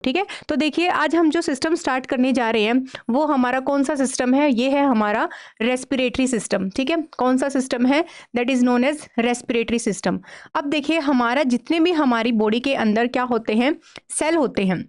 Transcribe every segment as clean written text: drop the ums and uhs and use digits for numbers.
ठीक है। तो देखिए आज हम जो सिस्टम स्टार्ट करने जा रहे हैं वो हमारा कौन सा सिस्टम है, ये है हमारा रेस्पिरेटरी सिस्टम। ठीक है, कौन सा सिस्टम है, that is known as respiratory system. अब देखिए हमारा जितने भी हमारी बॉडी के अंदर क्या होते हैं, सेल होते हैं,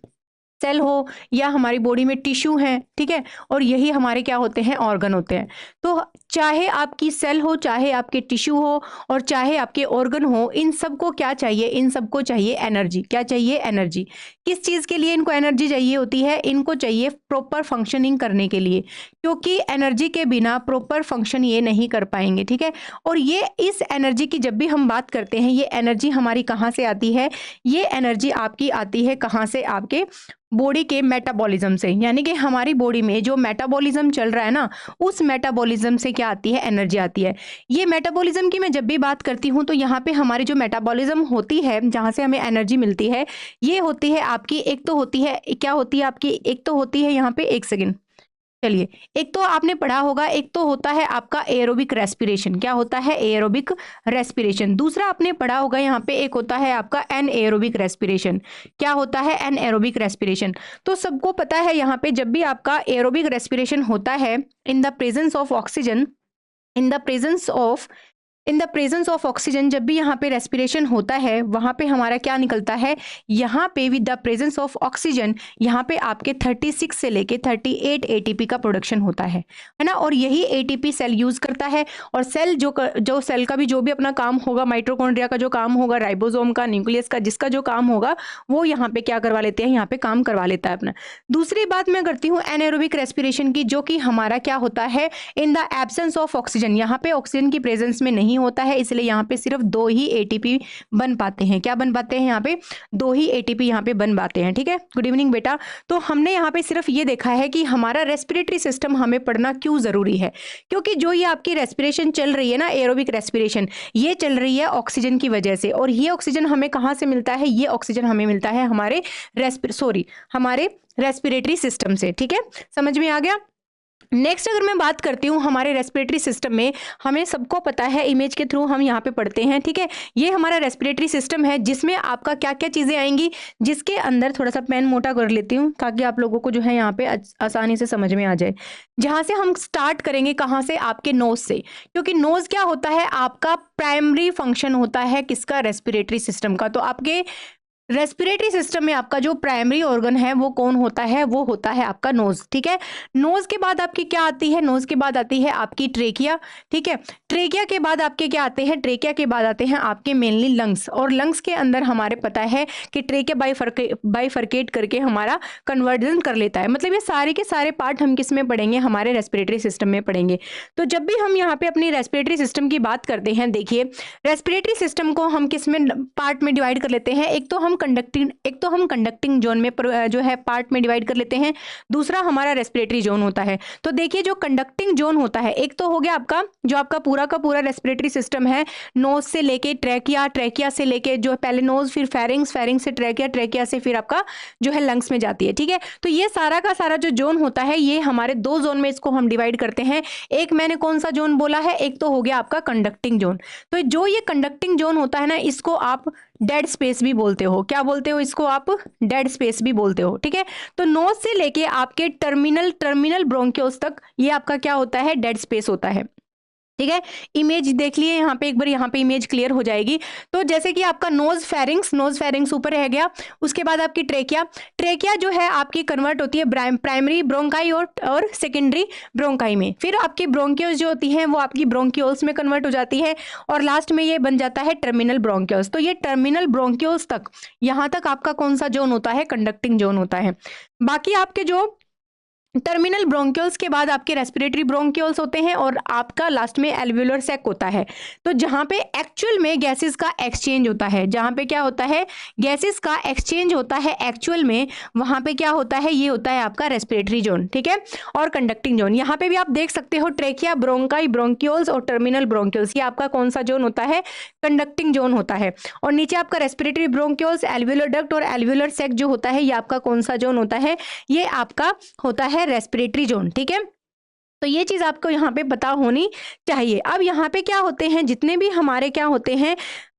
सेल हो या हमारी बॉडी में टिश्यू हैं, ठीक है, और यही हमारे क्या होते हैं, ऑर्गन होते हैं। तो चाहे आपकी सेल हो, चाहे आपके टिश्यू हो और चाहे आपके ऑर्गन हो, इन सबको क्या चाहिए, इन सबको चाहिए एनर्जी। क्या चाहिए, एनर्जी। किस चीज़ के लिए इनको एनर्जी चाहिए होती है, इनको चाहिए प्रॉपर फंक्शनिंग करने के लिए, क्योंकि एनर्जी के बिना प्रॉपर फंक्शन ये नहीं कर पाएंगे। ठीक है, और ये इस एनर्जी की जब भी हम बात करते हैं, ये एनर्जी हमारी कहाँ से आती है, ये एनर्जी आपकी आती है कहाँ से, आपके बॉडी के मेटाबॉलिज्म से। यानी कि हमारी बॉडी में जो मेटाबॉलिज्म चल रहा है ना, उस मेटाबॉलिज्म से क्या आती है, एनर्जी आती है। ये मेटाबॉलिज्म की मैं जब भी बात करती हूँ तो यहाँ पे हमारी जो मेटाबॉलिज्म होती है, जहाँ से हमें एनर्जी मिलती है, ये होती है आपकी, एक तो होती है, क्या होती है आपकी, एक तो होती है यहाँ पे, एक सेकेंड, चलिए, एक तो आपने पढ़ा होगा, एक तो होता है आपका एरोबिक रेस्पिरेशन। क्या होता है, एरोबिक रेस्पिरेशन। दूसरा आपने पढ़ा होगा यहाँ पे, एक होता है आपका एनएरोबिक रेस्पिरेशन। क्या होता है, एनएरोबिक रेस्पिरेशन। तो सबको पता है यहाँ पे जब भी आपका एरोबिक रेस्पिरेशन होता है, in the presence of oxygen, in the presence of oxygen, जब भी यहाँ पे रेस्पिरेशन होता है, वहाँ पे हमारा क्या निकलता है, यहाँ पे with the presence of oxygen, यहाँ पे आपके 36 से लेके 38 एटीपी का प्रोडक्शन होता है ना। और यही एटीपी सेल यूज करता है, और सेल जो सेल का भी जो भी अपना काम होगा, माइटोकॉन्ड्रिया का जो काम होगा, राइबोसोम का, न्यूक्लियस का, जिसका जो काम होगा, वो यहाँ पे क्या करवा लेते हैं, यहाँ पे काम करवा लेता है अपना। दूसरी बात मैं करती हूँ एनएरोबिक रेस्पिरेशन की, जो कि हमारा क्या होता है, in the absence of oxygen, यहाँ पे ऑक्सीजन की प्रेजेंस में नहीं होता है, इसलिए यहाँ पे सिर्फ 2 ही एटीपी बन पाते हैं। क्या बन पाते हैं, यहाँ पे 2 ही एटीपी यहाँ पे बन पाते हैं। ठीक है, गुड इवनिंग बेटा। तो हमने यहाँ पे सिर्फ ये देखा है कि हमारा रेस्पिरेटरी सिस्टम हमें पढ़ना क्यों जरूरी है, क्योंकि जो ये आपकी रेस्पिरेशन चल रही है ना, एरोबिक रेस्पिरेशन, ये चल रही है ऑक्सीजन की वजह से। और ये ऑक्सीजन हमें कहाँ से मिलता है, ये ऑक्सीजन हमें मिलता है हमारे हमारे रेस्पिरेटरी सिस्टम से। ठीक है, समझ में आ गया। नेक्स्ट अगर मैं बात करती हूँ हमारे रेस्पिरेटरी सिस्टम में, हमें सबको पता है, इमेज के थ्रू हम यहाँ पे पढ़ते हैं। ठीक है, ये हमारा रेस्पिरेटरी सिस्टम है, जिसमें आपका क्या क्या चीज़ें आएंगी, जिसके अंदर थोड़ा सा पेन मोटा कर लेती हूँ ताकि आप लोगों को जो है यहाँ पे आसानी से समझ में आ जाए। जहाँ से हम स्टार्ट करेंगे, कहाँ से, आपके नोज से, क्योंकि नोज क्या होता है, आपका प्राइमरी फंक्शन होता है किसका, रेस्पिरेटरी सिस्टम का। तो आपके रेस्पिरेटरी सिस्टम में आपका जो प्राइमरी ऑर्गन है वो कौन होता है, वो होता है आपका नोज। ठीक है, नोज के बाद आपकी क्या आती है, नोज के बाद आती है आपकी ट्रेकिया। ठीक है, ट्रेकिया के बाद आपके क्या आते हैं, ट्रेकिया के बाद आते हैं आपके मेनली लंग्स। और लंग्स के अंदर हमारे पता है कि ट्रेकिया बाइफरकेट करके हमारा कन्वर्जन कर लेता है। मतलब ये सारे के सारे पार्ट हम किस में पढ़ेंगे, हमारे रेस्पिरेटरी सिस्टम में पढ़ेंगे। तो जब भी हम यहाँ पे अपनी रेस्पिरेटरी सिस्टम की बात करते हैं, देखिए रेस्पिरेटरी सिस्टम को हम किस में पार्ट में डिवाइड कर लेते हैं, एक तो हम कंडक्टिंग जोन में जो है पार्ट में डिवाइड कर लेते हैं, दूसरा हमारा रेस्पिरेटरी जोन होता है। तो देखिए जो कंडक्टिंग जोन होता है, एक तो हो गया आपका जो आपका पूरा का पूरा रेस्पिरेटरी सिस्टम है, नोज से लेके ट्रैकिया, ट्रैकिया से लेके जो पहले नोज, फिर फेरिंग्स, फेरिंग्स से ट्रैकिया, ट्रैकिया से फिर आपका जो है लंग्स में जाती है। ठीक है, तो ये सारा का सारा जो जोन होता है, ये हमारे 2 जोन में इसको हम डिवाइड करते हैं। एक मैंने कौन सा जोन बोला है, एक तो हो गया आपका कंडक्टिंग जोन। तो जो ये कंडक्टिंग जोन होता है ना, इसको आप डेड स्पेस भी बोलते हो। क्या बोलते हो इसको, आप डेड स्पेस भी बोलते हो। ठीक है, तो नोज से लेके आपके टर्मिनल ब्रोंकियोल्स तक ये आपका क्या होता है, डेड स्पेस होता है। ठीक है, इमेज देख लिए यहाँ पे, एक बार यहाँ पे इमेज क्लियर हो जाएगी। तो जैसे कि आपका नोज फेरिंग्स ऊपर रह गया, उसके बाद आपकी ट्रेकिया जो है आपकी कन्वर्ट होती है प्राइमरी ब्रोंकाई और सेकेंडरी ब्रोंकाई में। फिर आपकी ब्रोंकियोल्स जो होती हैं वो आपकी ब्रोंकियोल्स में कन्वर्ट हो जाती है, और लास्ट में ये बन जाता है टर्मिनल ब्रोंकियोल्स। तो ये टर्मिनल ब्रोंकियोल्स तक, यहाँ तक आपका कौन सा जोन होता है, कंडक्टिंग जोन होता है। बाकी आपके जो टर्मिनल ब्रोंकियोल्स के बाद आपके रेस्पिरेटरी ब्रोंकियोल्स होते हैं, और आपका लास्ट में एल्वियोलर सैक होता है। तो जहां पे एक्चुअल में गैसेस का एक्सचेंज होता है, जहां पे क्या होता है, गैसेस का एक्सचेंज होता है एक्चुअल में, वहां पे क्या होता है, ये होता है आपका रेस्पिरेटरी जोन। ठीक है, और कंडक्टिंग जोन यहाँ पे भी आप देख सकते हो, ट्रेकिया, ब्रोंकाई, ब्रोंकियोल्स और टर्मिनल ब्रोंकियोल्स, ये आपका कौन सा जोन होता है, कंडक्टिंग जोन होता है। और नीचे आपका रेस्पिरेटरी ब्रोंकियोल्स, एल्वियोलर डक्ट और एल्वियोलर सैक जो होता है, ये आपका कौन सा जोन होता है, ये आपका होता है रेस्पिरेटरी जोन। ठीक है, तो ये चीज आपको यहाँ पे पता होनी चाहिए। अब यहाँ पे क्या होते हैं, जितने भी हमारे क्या होते हैं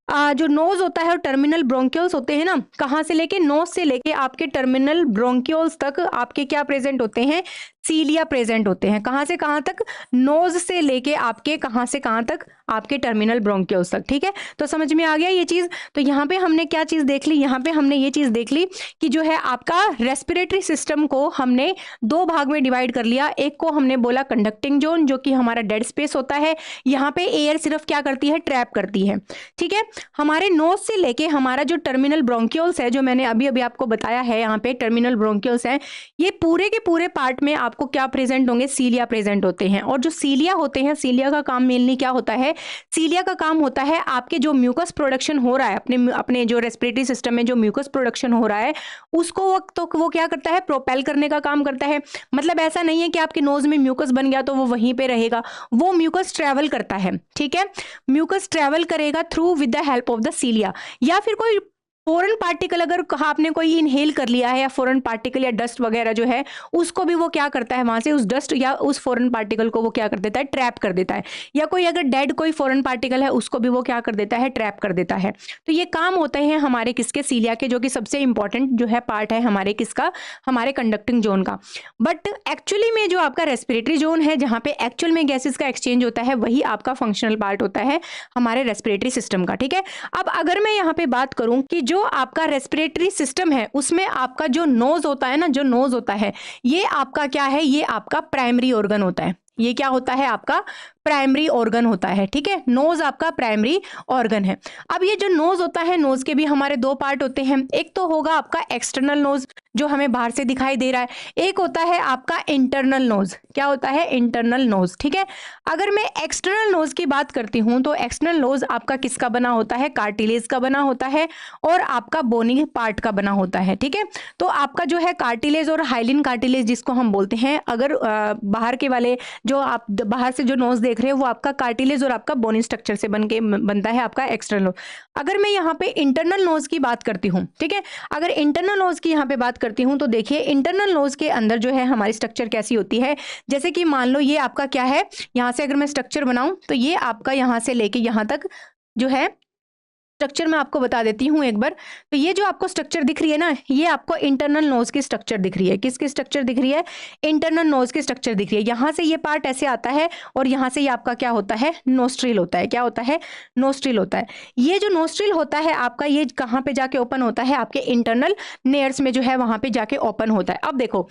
जो नोज होता है और टर्मिनल ब्रोंक्यूल्स होते हैं ना, कहाँ से लेके, नोज से लेके आपके टर्मिनल ब्रोंक्यूल्स तक आपके क्या प्रेजेंट होते हैं, सीलिया प्रेजेंट होते हैं। कहाँ से कहाँ तक, नोज से लेके आपके कहाँ से कहाँ तक, आपके टर्मिनल ब्रोंक्यूल्स तक। ठीक है, तो समझ में आ गया ये चीज। तो यहाँ पे हमने क्या चीज देख ली, यहाँ पे हमने ये चीज देख ली कि जो है आपका रेस्पिरेटरी सिस्टम को हमने दो भाग में डिवाइड कर लिया। एक को हमने बोला कंडक्टिंग जोन, जो कि हमारा डेड स्पेस होता है, यहाँ पे एयर सिर्फ क्या करती है, ट्रैप करती है। ठीक है, हमारे नोज से लेके हमारा जो टर्मिनल ब्रोंक्यूल्स है, जो मैंने अभी अभी आपको बताया है, यहाँ पे टर्मिनल ब्रोंक्यूल्स है, ये पूरे के पूरे पार्ट में आपको क्या प्रेजेंट होंगे, सीलिया प्रेजेंट होते हैं। और जो सीलिया होते हैं, सीलिया का काम मेनली क्या होता है, सीलिया का काम होता है आपके जो म्यूकस प्रोडक्शन हो रहा है, अपने अपने जो रेस्पिरेटरी सिस्टम में जो म्यूकस प्रोडक्शन हो रहा है, उसको वो क्या करता है, प्रोपेल करने का काम करता है। मतलब ऐसा नहीं है कि आपके नोज में म्यूकस बन गया तो वो वहीं पे रहेगा, वो म्यूकस ट्रेवल करता है। ठीक है, म्यूकस ट्रेवल करेगा through with the help of the cilia. या फिर कोई फॉरेन पार्टिकल अगर कहा आपने कोई इनहेल कर लिया है, या फॉरेन पार्टिकल या डस्ट वगैरह जो है, उसको भी वो क्या करता है, वहां से उस डस्ट या उस फॉरेन पार्टिकल को वो क्या कर देता है, ट्रैप कर देता है। या कोई अगर डेड कोई फॉरेन पार्टिकल है, उसको भी वो क्या कर देता है, ट्रैप कर देता है। तो ये काम होते हैं हमारे किसके, सीलिया के, जो कि सबसे इंपॉर्टेंट जो है पार्ट है हमारे किसका, हमारे कंडक्टिंग जोन का। बट एक्चुअली में जो आपका रेस्पिरेटरी जोन है, जहाँ पे एक्चुअल में गैसेस का एक्सचेंज होता है, वही आपका फंक्शनल पार्ट होता है हमारे रेस्पिरेटरी सिस्टम का। ठीक है, अब अगर मैं यहाँ पे बात करूं कि जो आपका रेस्पिरेटरी सिस्टम है, उसमें आपका जो नोज होता है ना, जो नोज होता है, ये आपका क्या है, ये आपका प्राइमरी ऑर्गन होता है। ये क्या होता है, आपका प्राइमरी ऑर्गन होता है। ठीक है, नोज आपका प्राइमरी ऑर्गन है। अब ये जो नोज होता है, नोज के भी हमारे दो पार्ट होते हैं। एक तो होगा आपका एक्सटर्नल नोज, जो हमें बाहर से दिखाई दे रहा है। एक होता है आपका इंटरनल नोज। क्या होता है, इंटरनल नोज। ठीक है, अगर मैं एक्सटर्नल नोज की बात करती हूं, तो एक्सटर्नल नोज आपका किसका बना होता है, कार्टिलेज का बना होता है, और आपका बोनी पार्ट का बना होता है। ठीक है, तो आपका जो है कार्टिलेज और हाइलिन कार्टिलेज जिसको हम बोलते हैं, अगर बाहर के वाले जो आप बाहर से जो नोज देख रहे हैं, वो आपका कार्टिलेज और आपका बोनी स्ट्रक्चर से बनता है आपका एक्सटर्नल नोज। अगर मैं यहाँ पे इंटरनल नोज की बात करती हूँ, ठीक है, अगर इंटरनल नोज की यहाँ पे बात करती हूँ, तो देखिए इंटरनल नोज के अंदर जो है हमारी स्ट्रक्चर कैसी होती है। जैसे कि मान लो ये आपका क्या है, यहाँ से अगर मैं स्ट्रक्चर बनाऊं, तो ये आपका यहाँ से लेके यहाँ तक जो है स्ट्रक्चर मैं आपको बता देती हूँ एक बार। तो ये जो आपको स्ट्रक्चर दिख रही है ना, ये आपको इंटरनल नोज की स्ट्रक्चर दिख रही है। किसकी स्ट्रक्चर दिख रही है, इंटरनल नोज की स्ट्रक्चर दिख रही है। यहाँ से ये पार्ट ऐसे आता है, और यहाँ से ये आपका क्या होता है, नोस्ट्रिल होता है। क्या होता है, नोस्ट्रिल होता है। ये जो नोस्ट्रिल होता है आपका, ये कहाँ पे जाके ओपन होता है, आपके इंटरनल नेयर्स में जो है वहां पे जाके ओपन होता है। अब देखो,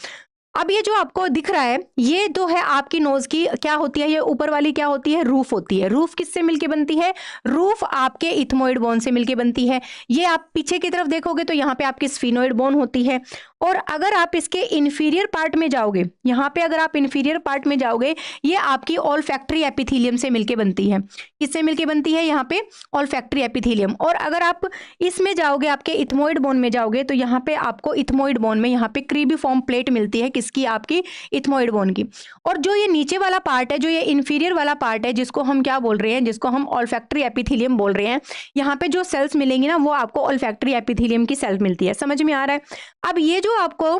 अब ये जो आपको दिख रहा है, ये जो है आपकी नोज की क्या होती है, ये ऊपर वाली क्या होती है, रूफ होती है। रूफ किससे मिलके बनती है, रूफ आपके इथमोइड बोन से मिलके बनती है। ये आप पीछे की तरफ देखोगे तो यहाँ पे आपकी स्फिनोइड बोन होती है। और अगर आप इसके इन्फीरियर पार्ट में जाओगे, यहाँ पे अगर आप इन्फीरियर पार्ट में जाओगे, ये आपकी ऑल्फैक्टरी एपिथेलियम से मिलके बनती है। किससे मिलके बनती है, यहाँ पे ऑल्फैक्टरी एपिथेलियम। और अगर आप इसमें जाओगे, आपके इथमोइड बोन में जाओगे, तो यहाँ पे आपको इथमोइड बोन में यहाँ पे क्रीबिफॉर्म प्लेट मिलती है। किसकी, आपकी इथमोइड बोन की। और जो ये नीचे वाला पार्ट है, जो ये इन्फीरियर वाला पार्ट है, जिसको हम क्या बोल रहे हैं, जिसको हम ऑल्फैक्टरी एपिथेलियम बोल रहे हैं, यहाँ पे जो सेल्स मिलेंगी ना, वो आपको ऑल्फैक्टरी एपिथेलियम की सेल्स मिलती है। समझ में आ रहा है। अब ये जो आपको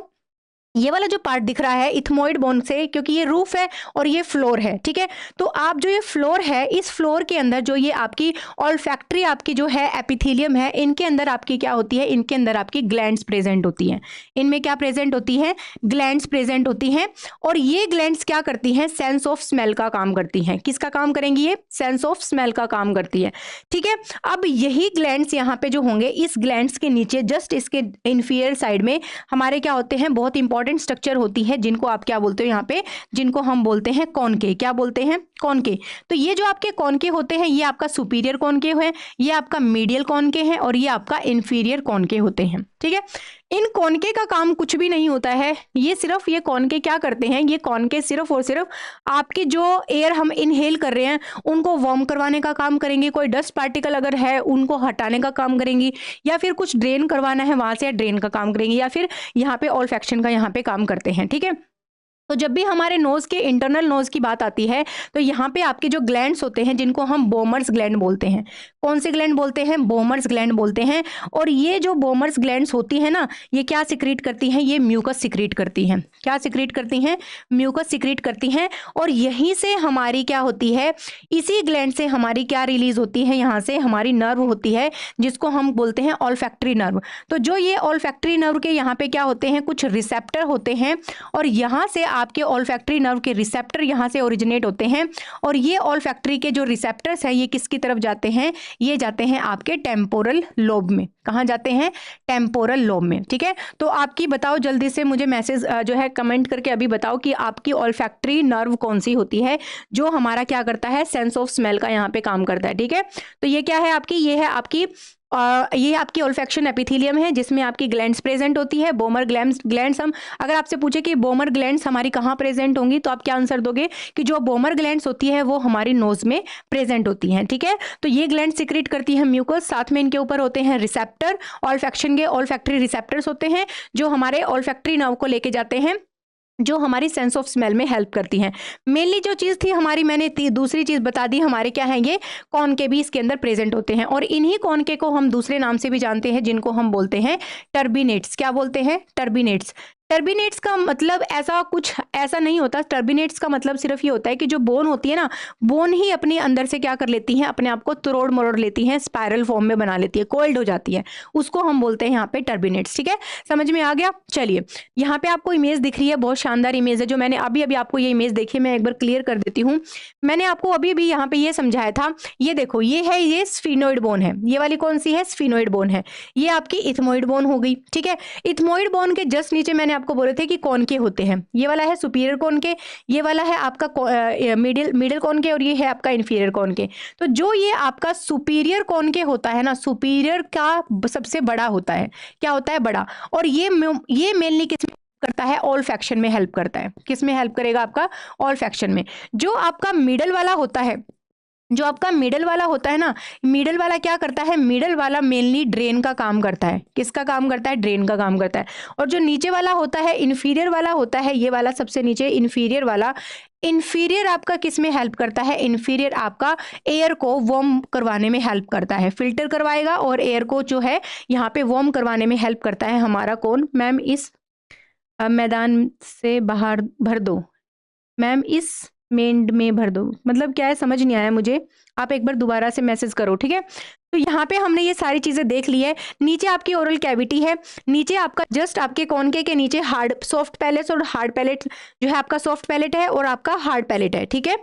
ये वाला जो पार्ट दिख रहा है इथमोइड बोन से, क्योंकि ये रूफ है और ये फ्लोर है। ठीक है, तो आप जो ये फ्लोर है, इस फ्लोर के अंदर जो ये आपकी ऑल्फैक्टरी आपकी जो है एपिथेलियम है, इनके अंदर आपकी क्या होती है, इनके अंदर आपकी ग्लैंड्स प्रेजेंट होती हैं। इनमें क्या प्रेजेंट होती है, ग्लैंड्स प्रेजेंट होती हैं। और ये ग्लैंड्स क्या करती हैं, सेंस ऑफ स्मेल का काम करती हैं। किसका काम करेंगी, ये सेंस ऑफ स्मेल का काम करती है। ठीक है, अब यही ग्लैंड्स यहाँ पे जो होंगे, इस ग्लैंड्स के नीचे जस्ट इसके इन्फीरियर साइड में हमारे क्या होते हैं, बहुत इंपॉर्टेंट स्ट्रक्चर होती है, जिनको आप क्या बोलते हो यहाँ पे, जिनको हम बोलते हैं कॉनके। क्या बोलते हैं, कॉनके। तो ये जो आपके कॉनके होते हैं, ये आपका सुपीरियर कॉनके है, ये आपका मीडियल कॉनके है, और ये आपका इंफीरियर कॉनके होते हैं। ठीक है, इन कॉनके का काम कुछ भी नहीं होता है। ये सिर्फ ये कॉनके क्या करते हैं, ये कॉनके सिर्फ और सिर्फ आपकी जो एयर हम इनहेल कर रहे हैं, उनको वार्म करवाने का काम करेंगे। कोई डस्ट पार्टिकल अगर है, उनको हटाने का काम करेंगी, या फिर कुछ ड्रेन करवाना है वहां से, ड्रेन का काम करेंगी, या फिर यहाँ पे ऑल्फैक्शन का यहाँ पे काम करते हैं। ठीक है, तो जब भी हमारे नोज के इंटरनल नोज की बात आती है तो यहाँ पे आपके जो ग्लैंड्स होते हैं जिनको हम बोमर्स ग्लैंड बोलते हैं। कौन से ग्लैंड बोलते हैं? बोमर्स ग्लैंड बोलते हैं। और ये जो बोमर्स ग्लैंड्स होती है ना, ये क्या सिक्रीट करती हैं? ये म्यूकस सिक्रीट करती हैं। क्या सिक्रीट करती हैं? म्यूकस सिक्रीट करती हैं। और यहीं से हमारी क्या होती है, इसी ग्लैंड से हमारी क्या रिलीज होती है, यहाँ से हमारी नर्व होती है जिसको हम बोलते हैं ऑल्फैक्टरी नर्व। तो जो ये ऑल्फैक्टरी नर्व के यहाँ पे क्या होते हैं, कुछ रिसेप्टर होते हैं और यहाँ से आपके ऑल्फैक्टरी नर्व के रिसेप्टर यहाँ से ओरिजिनेट होते हैं। और ये ऑल्फैक्टरी के जो रिसेप्टर्स हैं ये किसकी तरफ जाते हैं? ये जाते हैं आपके टेम्पोरल लोब में। कहाँ जाते हैं? टेम्पोरल लोब में। ठीक है, तो आपकी बताओ जल्दी से मुझे मैसेज जो है कमेंट करके अभी बताओ कि आपकी ऑल्फैक्टरी नर्व कौन सी होती है जो हमारा क्या करता है, सेंस ऑफ स्मेल का यहाँ पे काम करता है। ठीक है, तो ये क्या है आपकी, ये है आपकी ये आपकी ओल्फैक्शन एपिथेलियम है जिसमें आपकी ग्लैंड्स प्रेजेंट होती है, बोमर ग्लैंड्स। हम अगर आपसे पूछे कि बोमर ग्लैंड्स हमारी कहाँ प्रेजेंट होंगी तो आप क्या आंसर दोगे कि जो बोमर ग्लैंड्स होती है वो हमारी नोज में प्रेजेंट होती हैं। ठीक है, तो ये ग्लैंड सिक्रीट करती है म्यूकस, साथ में इनके ऊपर होते हैं रिसेप्टर, ओल्फैक्शन के ओल्फैक्टरी रिसेप्टर्स होते हैं जो हमारे ओल्फैक्टरी नर्व को लेके जाते हैं, जो हमारी सेंस ऑफ स्मेल में हेल्प करती हैं। मेनली जो चीज़ थी हमारी, मैंने दूसरी चीज़ बता दी, हमारे क्या है, ये कॉनके भी इसके अंदर प्रेजेंट होते हैं। और इन्हीं कॉनके को हम दूसरे नाम से भी जानते हैं जिनको हम बोलते हैं टर्बिनेट्स। क्या बोलते हैं? टर्बिनेट्स। टर्बिनेट्स का मतलब ऐसा नहीं होता। टर्बिनेट्स का मतलब सिर्फ ये होता है कि जो बोन होती है ना, बोन ही अपने अंदर से क्या कर लेती है, अपने आप को तोड़ मरोड़ लेती है, स्पाइरल फॉर्म में बना लेती है, कोल्ड हो जाती है, उसको हम बोलते हैं यहाँ पे टर्बिनेट्स। ठीक है, समझ में आ गया? चलिए, यहाँ पे आपको इमेज दिख रही है, बहुत शानदार इमेज है जो मैंने अभी अभी आपको ये इमेज देखी, मैं एक बार क्लियर कर देती हूँ। मैंने आपको अभी भी यहाँ पे ये समझाया था, ये देखो, ये है, ये स्फीनोइड बोन है। ये वाली कौन सी है? स्फीनोइड बोन है। ये आपकी इथमोइड बोन हो गई। ठीक है, इथमोइड बोन के जस्ट नीचे मैंने आपको बोले थे कि कॉनके होते हैं। ये वाला है सुपीरियर कॉनके, ये वाला है आपका मिडिल कॉनके, और ये है आपका इंफीरियर कॉनके। तो जो ये आपका सुपीरियर कॉनके होता है ना, सुपीरियर का सबसे बड़ा होता है, क्या होता है? बड़ा। और ये मेनली किस करता है? ऑल्फैक्शन में हेल्प करता है। किस में हेल्प करेगा? आपका ऑल्फैक्शन में। जो आपका मिडल वाला होता है, जो आपका मिडल वाला होता है ना, मिडल वाला क्या करता है? मिडल वाला मेनली ड्रेन का काम करता है। किसका काम करता है? ड्रेन का काम करता है। और जो नीचे वाला होता है, इन्फीरियर वाला होता है, ये वाला सबसे नीचे इन्फीरियर वाला, इन्फीरियर आपका किस में हेल्प करता है? इन्फीरियर आपका एयर को वार्म करवाने में हेल्प करता है, फिल्टर करवाएगा और एयर को जो है यहाँ पे वार्म करवाने में हेल्प करता है हमारा कौन? मैम इस मैदान से बाहर भर दो, मैम इस मेंड में भर दो, मतलब क्या है समझ नहीं आया मुझे, आप एक बार दोबारा से मैसेज करो। ठीक है, तो यहाँ पे हमने ये सारी चीजें देख ली है। नीचे आपकी ओरल कैविटी है, नीचे आपका जस्ट आपके कॉनके के नीचे हार्ड सॉफ्ट पैलेट और हार्ड पैलेट जो है आपका सॉफ्ट पैलेट है और आपका हार्ड पैलेट है। ठीक है,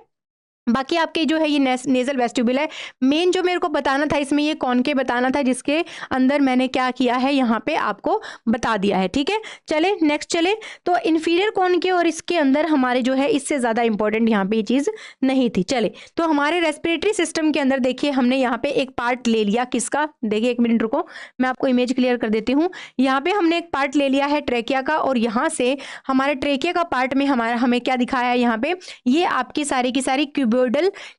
बाकी आपके जो है ये नेजल वेस्टिब्यूल है। मेन जो मेरे को बताना था इसमें ये कॉनके बताना था, जिसके अंदर मैंने क्या किया है यहाँ पे आपको बता दिया है। ठीक है, चले नेक्स्ट चले। तो इन्फीरियर कॉनके और इसके अंदर हमारे जो है इससे ज़्यादा इंपॉर्टेंट यहाँ पे ये चीज़ नहीं थी। चले, तो हमारे रेस्पिरेटरी सिस्टम के अंदर देखिए हमने यहाँ पे एक पार्ट ले लिया, किसका? देखिए एक मिनट रुको, मैं आपको इमेज क्लियर कर देती हूँ। यहाँ पे हमने एक पार्ट ले लिया है ट्रेकिया का, और यहाँ से हमारे ट्रेकिया का पार्ट में हमें क्या दिखाया है यहाँ पे? ये आपकी सारी की सारी क्यूबोइडल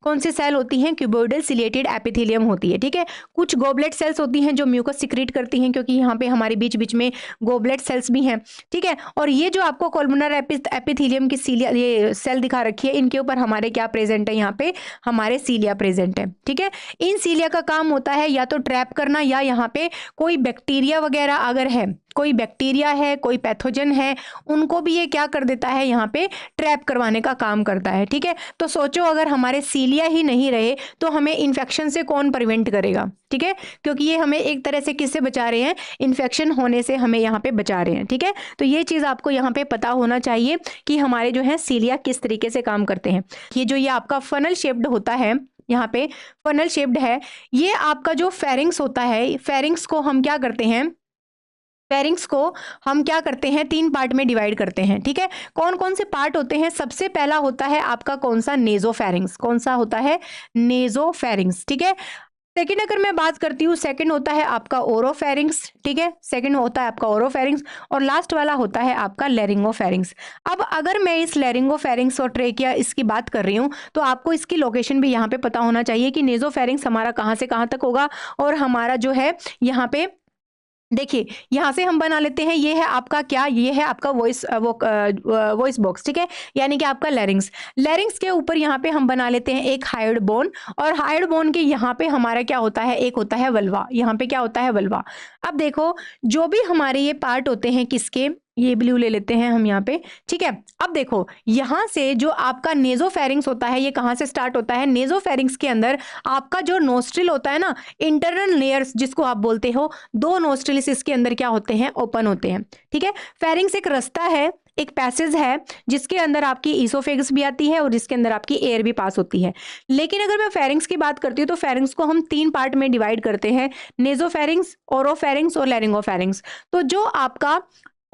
कौन सी सेल होती हैं? क्यूबोइडल सिलेटेड एपिथेलियम होती है। ठीक है, कुछ गोबलेट सेल्स होती हैं जो म्यूकस सिक्रीट करती हैं, क्योंकि यहाँ पे हमारे बीच बीच में गोबलेट सेल्स भी हैं। ठीक है, और ये जो आपको कोलमनर एपिथेलियम की सीलिया ये सेल दिखा रखी है, इनके ऊपर हमारे क्या प्रेजेंट है? यहाँ पे हमारे सीलिया प्रेजेंट है। ठीक है, इन सीलिया का काम होता है या तो ट्रैप करना, या यहाँ पे कोई बैक्टीरिया वगैरह अगर है, कोई बैक्टीरिया है, कोई पैथोजन है, उनको भी ये क्या कर देता है? यहाँ पे ट्रैप करवाने का काम करता है। ठीक है, तो सोचो अगर हमारे सीलिया ही नहीं रहे तो हमें इन्फेक्शन से कौन प्रिवेंट करेगा? ठीक है, क्योंकि ये हमें एक तरह से किससे बचा रहे हैं? इन्फेक्शन होने से हमें यहाँ पे बचा रहे हैं। ठीक है, तो ये चीज़ आपको यहाँ पे पता होना चाहिए कि हमारे जो है सीलिया किस तरीके से काम करते हैं। ये जो ये आपका फनल शेप्ड होता है, यहाँ पे फनल शेप्ड है, ये आपका जो फेरिंग्स होता है, फेरिंग्स को हम क्या करते हैं? फेरिंग्स को हम क्या करते हैं? 3 पार्ट में डिवाइड करते हैं। ठीक है, कौन कौन से पार्ट होते हैं? सबसे पहला होता है आपका कौन सा? नेजोफेरिंग्स। कौन सा होता है? नेजोफेरिंग्स। ठीक है, सेकंड अगर मैं बात करती हूँ, सेकंड होता है आपका ओरोफेरिंग्स। ठीक है, सेकंड होता है आपका ओरोफेरिंग्स, और लास्ट वाला होता है आपका लेरिंगोफेरिंग्स। अब अगर मैं इस लेरिंगोफेरिंग्स और ट्रेकिया इसकी बात कर रही हूँ तो आपको इसकी लोकेशन भी यहाँ पे पता होना चाहिए कि नेजोफेरिंग्स हमारा कहाँ से कहाँ तक होगा, और हमारा जो है यहाँ पे देखिए यहाँ से हम बना लेते हैं, ये है आपका क्या, ये है आपका वॉइस बॉक्स, ठीक है, यानी कि आपका लैरिंग्स। लैरिंग्स के ऊपर यहाँ पे हम बना लेते हैं एक हाइड बोन, और हाइड बोन के यहाँ पे हमारा क्या होता है, एक होता है वल्वा, यहाँ पे क्या होता है, वल्वा। अब देखो जो भी हमारे ये पार्ट होते हैं किसके, ये ब्लू ले लेते हैं हम यहाँ पे, ठीक है। अब देखो यहाँ से जो आपका नेजोफेरिंग्स होता है, ये कहाँ से स्टार्ट होता है, नेजोफेरिंग्स के अंदर आपका जो नोस्ट्रिल होता है ना, इंटरनल लेयर्स जिसको आप बोलते हो, दो नोस्ट्रिल्स इसके अंदर क्या होते हैं, ओपन होते हैं, ठीक है। फेरिंग्स एक रास्ता है, एक पैसेज है, जिसके अंदर आपकी ईसोफेगस भी आती है और जिसके अंदर आपकी एयर भी पास होती है। लेकिन अगर मैं फेरिंग्स की बात करती हूँ तो फेरिंग्स को हम 3 पार्ट में डिवाइड करते हैं, नेजोफेरिंग्स, ओरोफेरिंग्स और लैरिंगोफेरिंग्स। तो जो आपका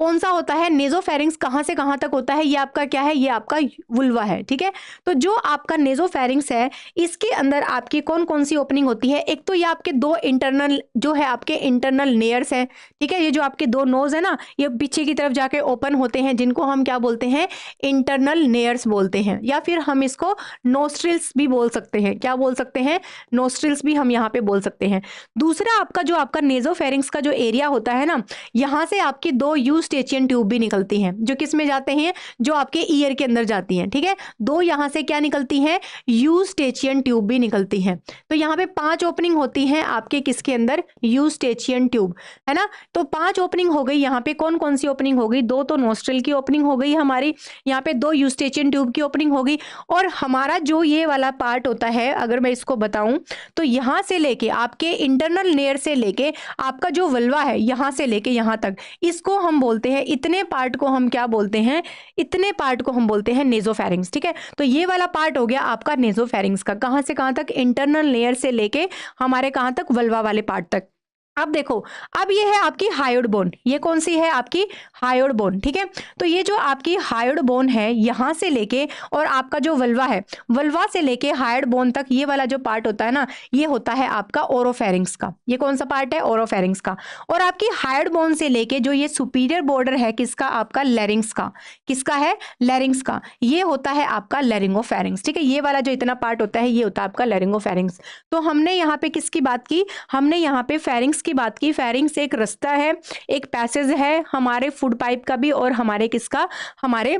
कौन सा होता है, नेजोफेरिंग्स कहाँ से कहाँ तक होता है, ये आपका क्या है, ये आपका वुल्वा है, ठीक है। तो जो आपका नेजोफेरिंग्स है, इसके अंदर आपकी कौन कौन सी ओपनिंग होती है, एक तो ये आपके दो इंटरनल जो है आपके इंटरनल लेयर्स हैं, ठीक है। ये जो आपके दो नोज है ना, ये पीछे की तरफ जाके ओपन होते हैं, जिनको हम क्या बोलते हैं, इंटरनल लेयर्स बोलते हैं, या फिर हम इसको नोस्ट्रिल्स भी बोल सकते हैं। क्या बोल सकते हैं, नोस्ट्रिल्स भी हम यहाँ पे बोल सकते हैं। दूसरा आपका जो आपका नेजोफेरिंग्स का जो एरिया होता है ना, यहाँ से आपकी दो यूस्टेचियन ट्यूब भी निकलती हैं, जो किस में जाते हैं, जो आपके ईयर के अंदर जाती हैं, ठीक है। दो यहाँ से क्या निकलती हैं, यूस्टेचियन ट्यूब भी निकलती हैं। तो यहाँ पे 5 ओपनिंग होती हैं आपके किसके अंदर, यूस्टेचियन ट्यूब, है ना। तो 5 ओपनिंग हो गई। यहाँ पे कौन कौन सी ओपनिंग हो गई, 2 तो नोस्ट्रिल की ओपनिंग हो गई हमारी, यहाँ पे 2 यूस्टेचियन ट्यूब की ओपनिंग हो गई, और हमारा जो ये वाला पार्ट होता है, अगर मैं इसको बताऊं तो यहाँ से लेके आपके इंटरनल लेयर से लेके आपका जो वल्वा है, यहाँ से लेके यहाँ तक, इसको हम बोलते हैं, इतने पार्ट को हम क्या बोलते हैं, इतने पार्ट को हम बोलते हैं नेजोफेरिंग्स, ठीक है। तो ये वाला पार्ट हो गया आपका नेजोफेरिंग्स का, कहां से कहां तक, इंटरनल लेयर से लेके हमारे कहां तक, वल्वा वाले पार्ट तक। अब देखो, अब ये है आपकी हायोड बोन, ये कौन सी है आपकी, हायोड बोन, ठीक है। तो ये जो आपकी हायोड बोन है, यहां से लेके और आपका जो वल्वा है, वल्वा से लेके हायोड बोन तक, ये वाला जो पार्ट होता है ना, ये होता है आपका ओरोफेरिंग्स का। ये कौन सा पार्ट है, ओरोफेरिंग्स का। और आपकी हायोड बोन से लेके जो ये सुपीरियर बॉर्डर है किसका, आपका लैरिंग्स का। किसका है, लैरिंग्स का। ये होता है आपका लैरिंगोफेरिंग्स, ठीक है। ये वाला जो इतना पार्ट होता है, ये होता है आपका लैरिंगोफेरिंग्स। तो हमने यहाँ पे किसकी बात की, हमने यहाँ पे फेरिंग्स की बात की। फेरिंग्स एक रास्ता है, एक पैसेज है हमारे फूड पाइप का भी, और हमारे किसका, हमारे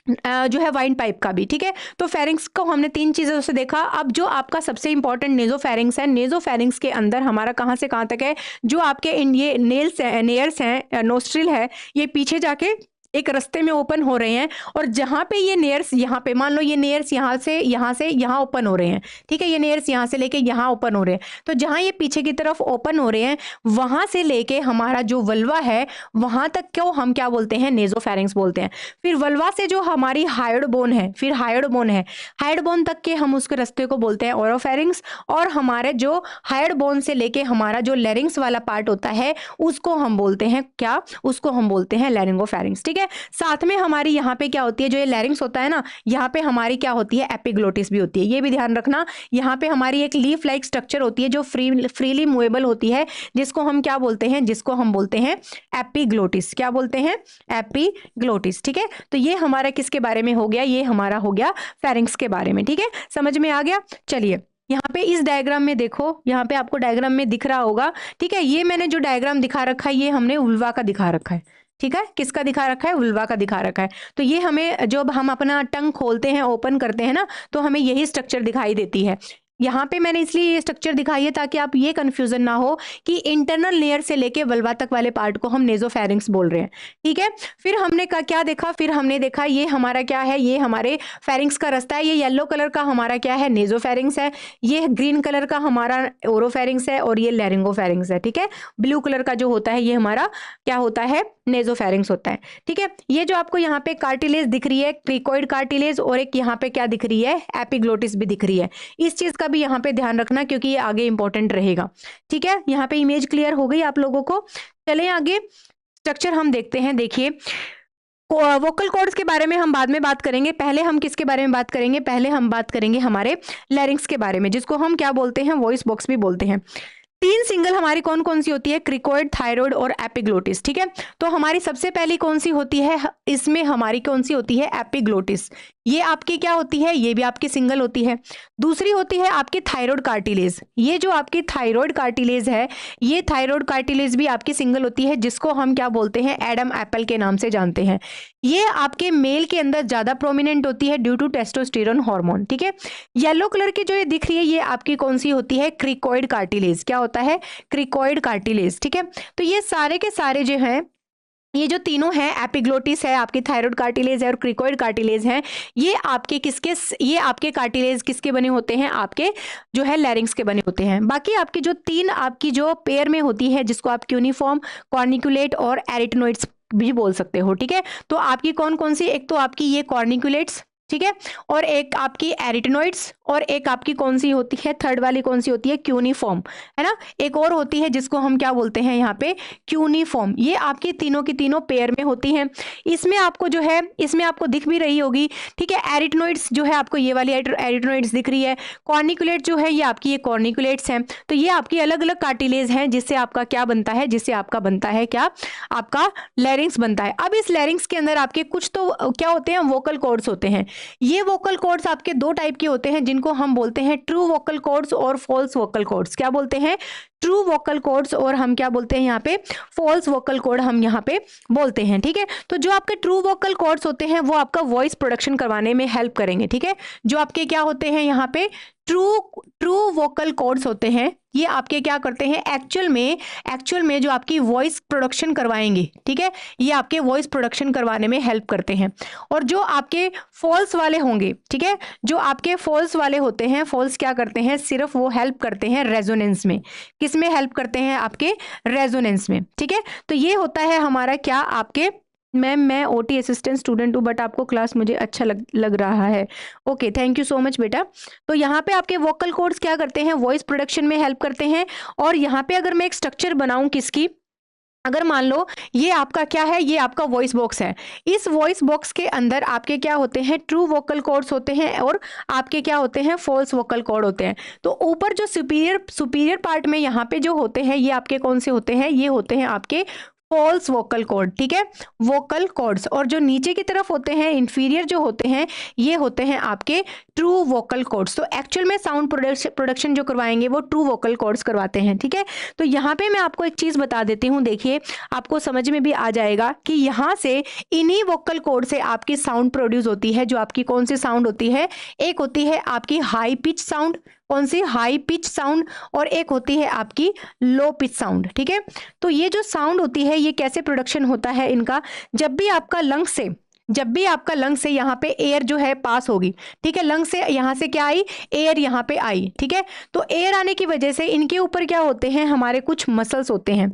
जो है वाइन पाइप का भी, ठीक है। तो फेरिंग्स को हमने 3 चीजों से देखा। अब जो आपका सबसे इंपॉर्टेंट नेजोफेरिंग्स है, नेजोफेरिंग्स के अंदर हमारा कहां से कहां तक है, जो आपके ये नेयर्स हैं, नोस्ट्रिल है, ये पीछे जाके एक रास्ते में ओपन हो रहे हैं, और जहां पे ये नेयर्स, यहाँ पे मान लो ये नेयर्स यहाँ से यहाँ ओपन हो रहे हैं, ठीक है। ये नेयर्स यहाँ से लेके यहाँ ओपन हो रहे हैं, तो जहां ये पीछे की तरफ ओपन हो रहे हैं, वहां से लेके हमारा जो वल्वा है, वहां तक क्यों हम क्या बोलते हैं, नेजोफेरिंग्स बोलते हैं। फिर वल्वा से जो हमारी हायोड बोन है, फिर हायोड बोन है, हायोड बोन तक के हम उसके रास्ते को बोलते हैं ओरोफेरिंग्स, और हमारे जो हायोड बोन से लेके हमारा जो लैरिंग्स वाला पार्ट होता है, उसको हम बोलते हैं क्या, उसको हम बोलते हैं लैरिंगोफेरिंग्स, ठीक है। साथ में हमारी यहाँ पे क्या होती है, जो ये लैरिंग्स होता है ना, यहाँ पे हमारी क्या होती है, एपिग्लोटिस भी होती है। ये भी ध्यान रखना, यहाँ पे हमारी एक लीफ लाइक स्ट्रक्चर होती है, जो फ्रीली मूवेबल होती है, जिसको हम क्या बोलते हैं, जिसको हम बोलते हैं एपिग्लोटिस। क्या बोलते हैं, एपिग्लोटिस, ठीक है। तो ये हमारा किसके बारे में हो गया, ये हमारा हो गया फेरिंग्स के बारे में, ठीक है। समझ में आ गया। चलिए यहाँ पे इस डायग्राम में देखो, यहाँ पे आपको डायग्राम में दिख रहा होगा, ठीक है। ये मैंने जो डायग्राम दिखा रखा है, ये हमने वुल्वा का दिखा रखा है, ठीक है। किसका दिखा रखा है, वुल्वा का दिखा रखा है। तो ये हमें जब हम अपना टंग खोलते हैं, ओपन करते हैं ना, तो हमें यही स्ट्रक्चर दिखाई देती है। यहाँ पे मैंने इसलिए ये स्ट्रक्चर दिखाई है ताकि आप ये कंफ्यूजन ना हो कि इंटरनल लेयर से लेके वल्वा तक वाले पार्ट को हम नेजोफेरिंग्स बोल रहे हैं, ठीक है। फिर हमने क्या देखा, फिर हमने देखा ये हमारा क्या है, ये हमारे फेरिंग्स का रास्ता है। ये येलो कलर का हमारा क्या है, नेजोफेरिंग्स है। ये ग्रीन कलर का हमारा ओरोफेरिंग्स है, और ये लैरिंगोफेरिंग्स है, ठीक है। ब्लू कलर का जो होता है, ये हमारा क्या होता है, नेजोफेरिंग्स होता है, ठीक है। ये जो आपको यहाँ पे कार्टिलेज दिख रही है, क्रिकोइड कार्टिलेज, और एक यहाँ पे क्या दिख रही है, एपिग्लोटिस भी दिख रही है। इस चीज का भी यहाँ पे ध्यान रखना, क्योंकि ये आगे इंपॉर्टेंट रहेगा, ठीक है। यहाँ पे इमेज क्लियर हो गई आप लोगों को। चलें आगे, स्ट्रक्चर हम देखते हैं। देखिए, वोकल कॉर्ड्स के बारे में हम बाद में बात करेंगे, पहले हम किसके बारे में बात करेंगे, पहले हम बात करेंगे हमारे लैरिंग्स के बारे में, जिसको हम क्या बोलते हैं, वॉइस बॉक्स भी बोलते हैं। 3 सिंगल हमारी कौन कौन सी होती है, क्रिकोइड, थायराइड और एपिग्लोटिस, ठीक है। तो हमारी सबसे पहली कौन सी होती है, इसमें हमारी कौन सी होती है, एपिग्लोटिस। ये आपकी क्या होती है, ये भी आपकी सिंगल होती है। दूसरी होती है आपकी थायराइड कार्टिलेज। ये जो आपकी थायराइड कार्टिलेज है, ये थायराइड कार्टिलेज भी आपकी सिंगल होती है, जिसको हम क्या बोलते हैं, एडम एप्पल के नाम से जानते हैं। ये आपके मेल के अंदर ज्यादा प्रोमिनेंट होती है ड्यू टू टेस्टोस्टेरोन हार्मोन। ठीक है, येलो कलर की जो ये दिख रही है, ये आपकी कौन सी होती है, क्रिकोइड कार्टिलेज। क्या होता है, क्रिकोइड कार्टिलेज। ठीक है, तो ये सारे के सारे जो हैं, ये जो तीनों हैं, एपिग्लोटिस है, आपकी थायराइड कार्टिलेज है और क्रिकोइड कार्टिलेज है, ये आपके किसके, ये आपके कार्टिलेज किसके बने होते हैं, आपके जो है लैरिंग्स के बने होते हैं। बाकी आपकी जो तीन आपकी जो पेयर में होती है, जिसको आप क्यूनिफॉर्म, कॉर्निकुलेट और एरिटनोइड्स भी बोल सकते हो। ठीक है, तो आपकी कौन कौन सी, एक तो आपकी ये कॉर्निकुलेट्स, ठीक है, और एक आपकी एरिटनोइड्स, और एक आपकी कौन सी होती है, थर्ड वाली कौन सी होती है, क्यूनिफॉर्म, है ना। एक और होती है जिसको हम क्या बोलते हैं यहाँ पे, क्यूनिफॉर्म। ये आपकी तीनों की तीनों पेयर में होती हैं। इसमें आपको जो है, इसमें आपको दिख भी रही होगी। ठीक है, एरिटनोइड्स जो है आपको ये वाली एरिटनोइड्स दिख रही है। कॉर्निकुलेट जो है ये आपकी ये कॉर्निकुलेट्स हैं। तो ये आपकी अलग अलग कार्टिलेज हैं, जिससे आपका क्या बनता है, जिससे आपका बनता है क्या, आपका लैरिंग्स बनता है। अब इस लैरिंग्स के अंदर आपके कुछ तो क्या होते हैं, वोकल कॉर्ड्स होते हैं। ये वोकल कॉर्ड्स आपके दो टाइप के होते हैं, जिनको हम बोलते हैं ट्रू वोकल कॉर्ड्स और फॉल्स वोकल कॉर्ड्स। क्या बोलते हैं, ट्रू वोकल कॉर्ड्स, और हम क्या बोलते हैं यहाँ पे, फॉल्स वोकल कॉर्ड हम यहाँ पे बोलते हैं। ठीक है, तो जो आपके ट्रू वोकल कॉर्ड्स होते हैं, वो आपका वॉइस प्रोडक्शन करवाने में हेल्प करेंगे। ठीक है, जो आपके क्या होते हैं यहाँ पे, ट्रू वोकल कॉर्ड्स होते हैं, ये आपके क्या करते हैं, एक्चुअल में जो आपकी वॉइस प्रोडक्शन करवाएंगे। ठीक है, ये आपके वॉइस प्रोडक्शन करवाने में हेल्प करते हैं। और जो आपके फॉल्स वाले होंगे, ठीक है, जो आपके फॉल्स वाले होते हैं, फॉल्स क्या करते हैं, सिर्फ वो हेल्प करते हैं रेजोनेंस में। किस में हेल्प करते हैं, आपके रेजोनेंस में। ठीक है, तो ये होता है हमारा क्या, आपके, मैम मैं ओटी असिस्टेंट स्टूडेंट हूँ, बट आपको क्लास मुझे अच्छा लग रहा है। Okay, thank you so much बेटा। तो यहाँ पे आपके वोकल कॉर्ड्स क्या करते हैं, वॉइस प्रोडक्शन में हेल्प करते हैं। और यहाँ पे अगर मैं एक स्ट्रक्चर बनाऊं किसकी, अगर मान लो ये आपका क्या है, ये आपका वॉइस बॉक्स है। इस वॉइस बॉक्स के अंदर आपके क्या होते हैं, ट्रू वोकल कॉर्ड्स होते हैं, और आपके क्या होते हैं, फॉल्स वोकल कॉर्ड होते हैं। तो ऊपर जो सुपीरियर पार्ट में यहाँ पे जो होते हैं, ये आपके कौन से होते हैं, ये होते हैं आपके फॉल्स वोकल कॉर्ड। ठीक है, वोकल कॉर्ड्स। और जो नीचे की तरफ होते हैं, इंफीरियर जो होते हैं, ये होते हैं आपके ट्रू वोकल कॉर्ड्स। तो एक्चुअल में साउंड प्रोडक्शन जो करवाएंगे, वो ट्रू वोकल कॉर्ड्स करवाते हैं। ठीक है, तो यहाँ पे मैं आपको एक चीज बता देती हूँ, देखिए आपको समझ में भी आ जाएगा कि यहाँ से इन्हीं वोकल कॉर्ड से आपकी साउंड प्रोड्यूस होती है। जो आपकी कौन सी साउंड होती है, एक होती है आपकी हाई पिच साउंड, कौन सी, हाई पिच साउंड, और एक होती है आपकी लो पिच साउंड। ठीक है, तो ये जो साउंड होती है, ये कैसे प्रोडक्शन होता है इनका, जब भी आपका लंग से यहाँ पे एयर जो है पास होगी। ठीक है, लंग से यहाँ से क्या आई, एयर यहाँ पे आई। ठीक है, तो एयर आने की वजह से इनके ऊपर क्या होते हैं, हमारे कुछ मसल्स होते हैं।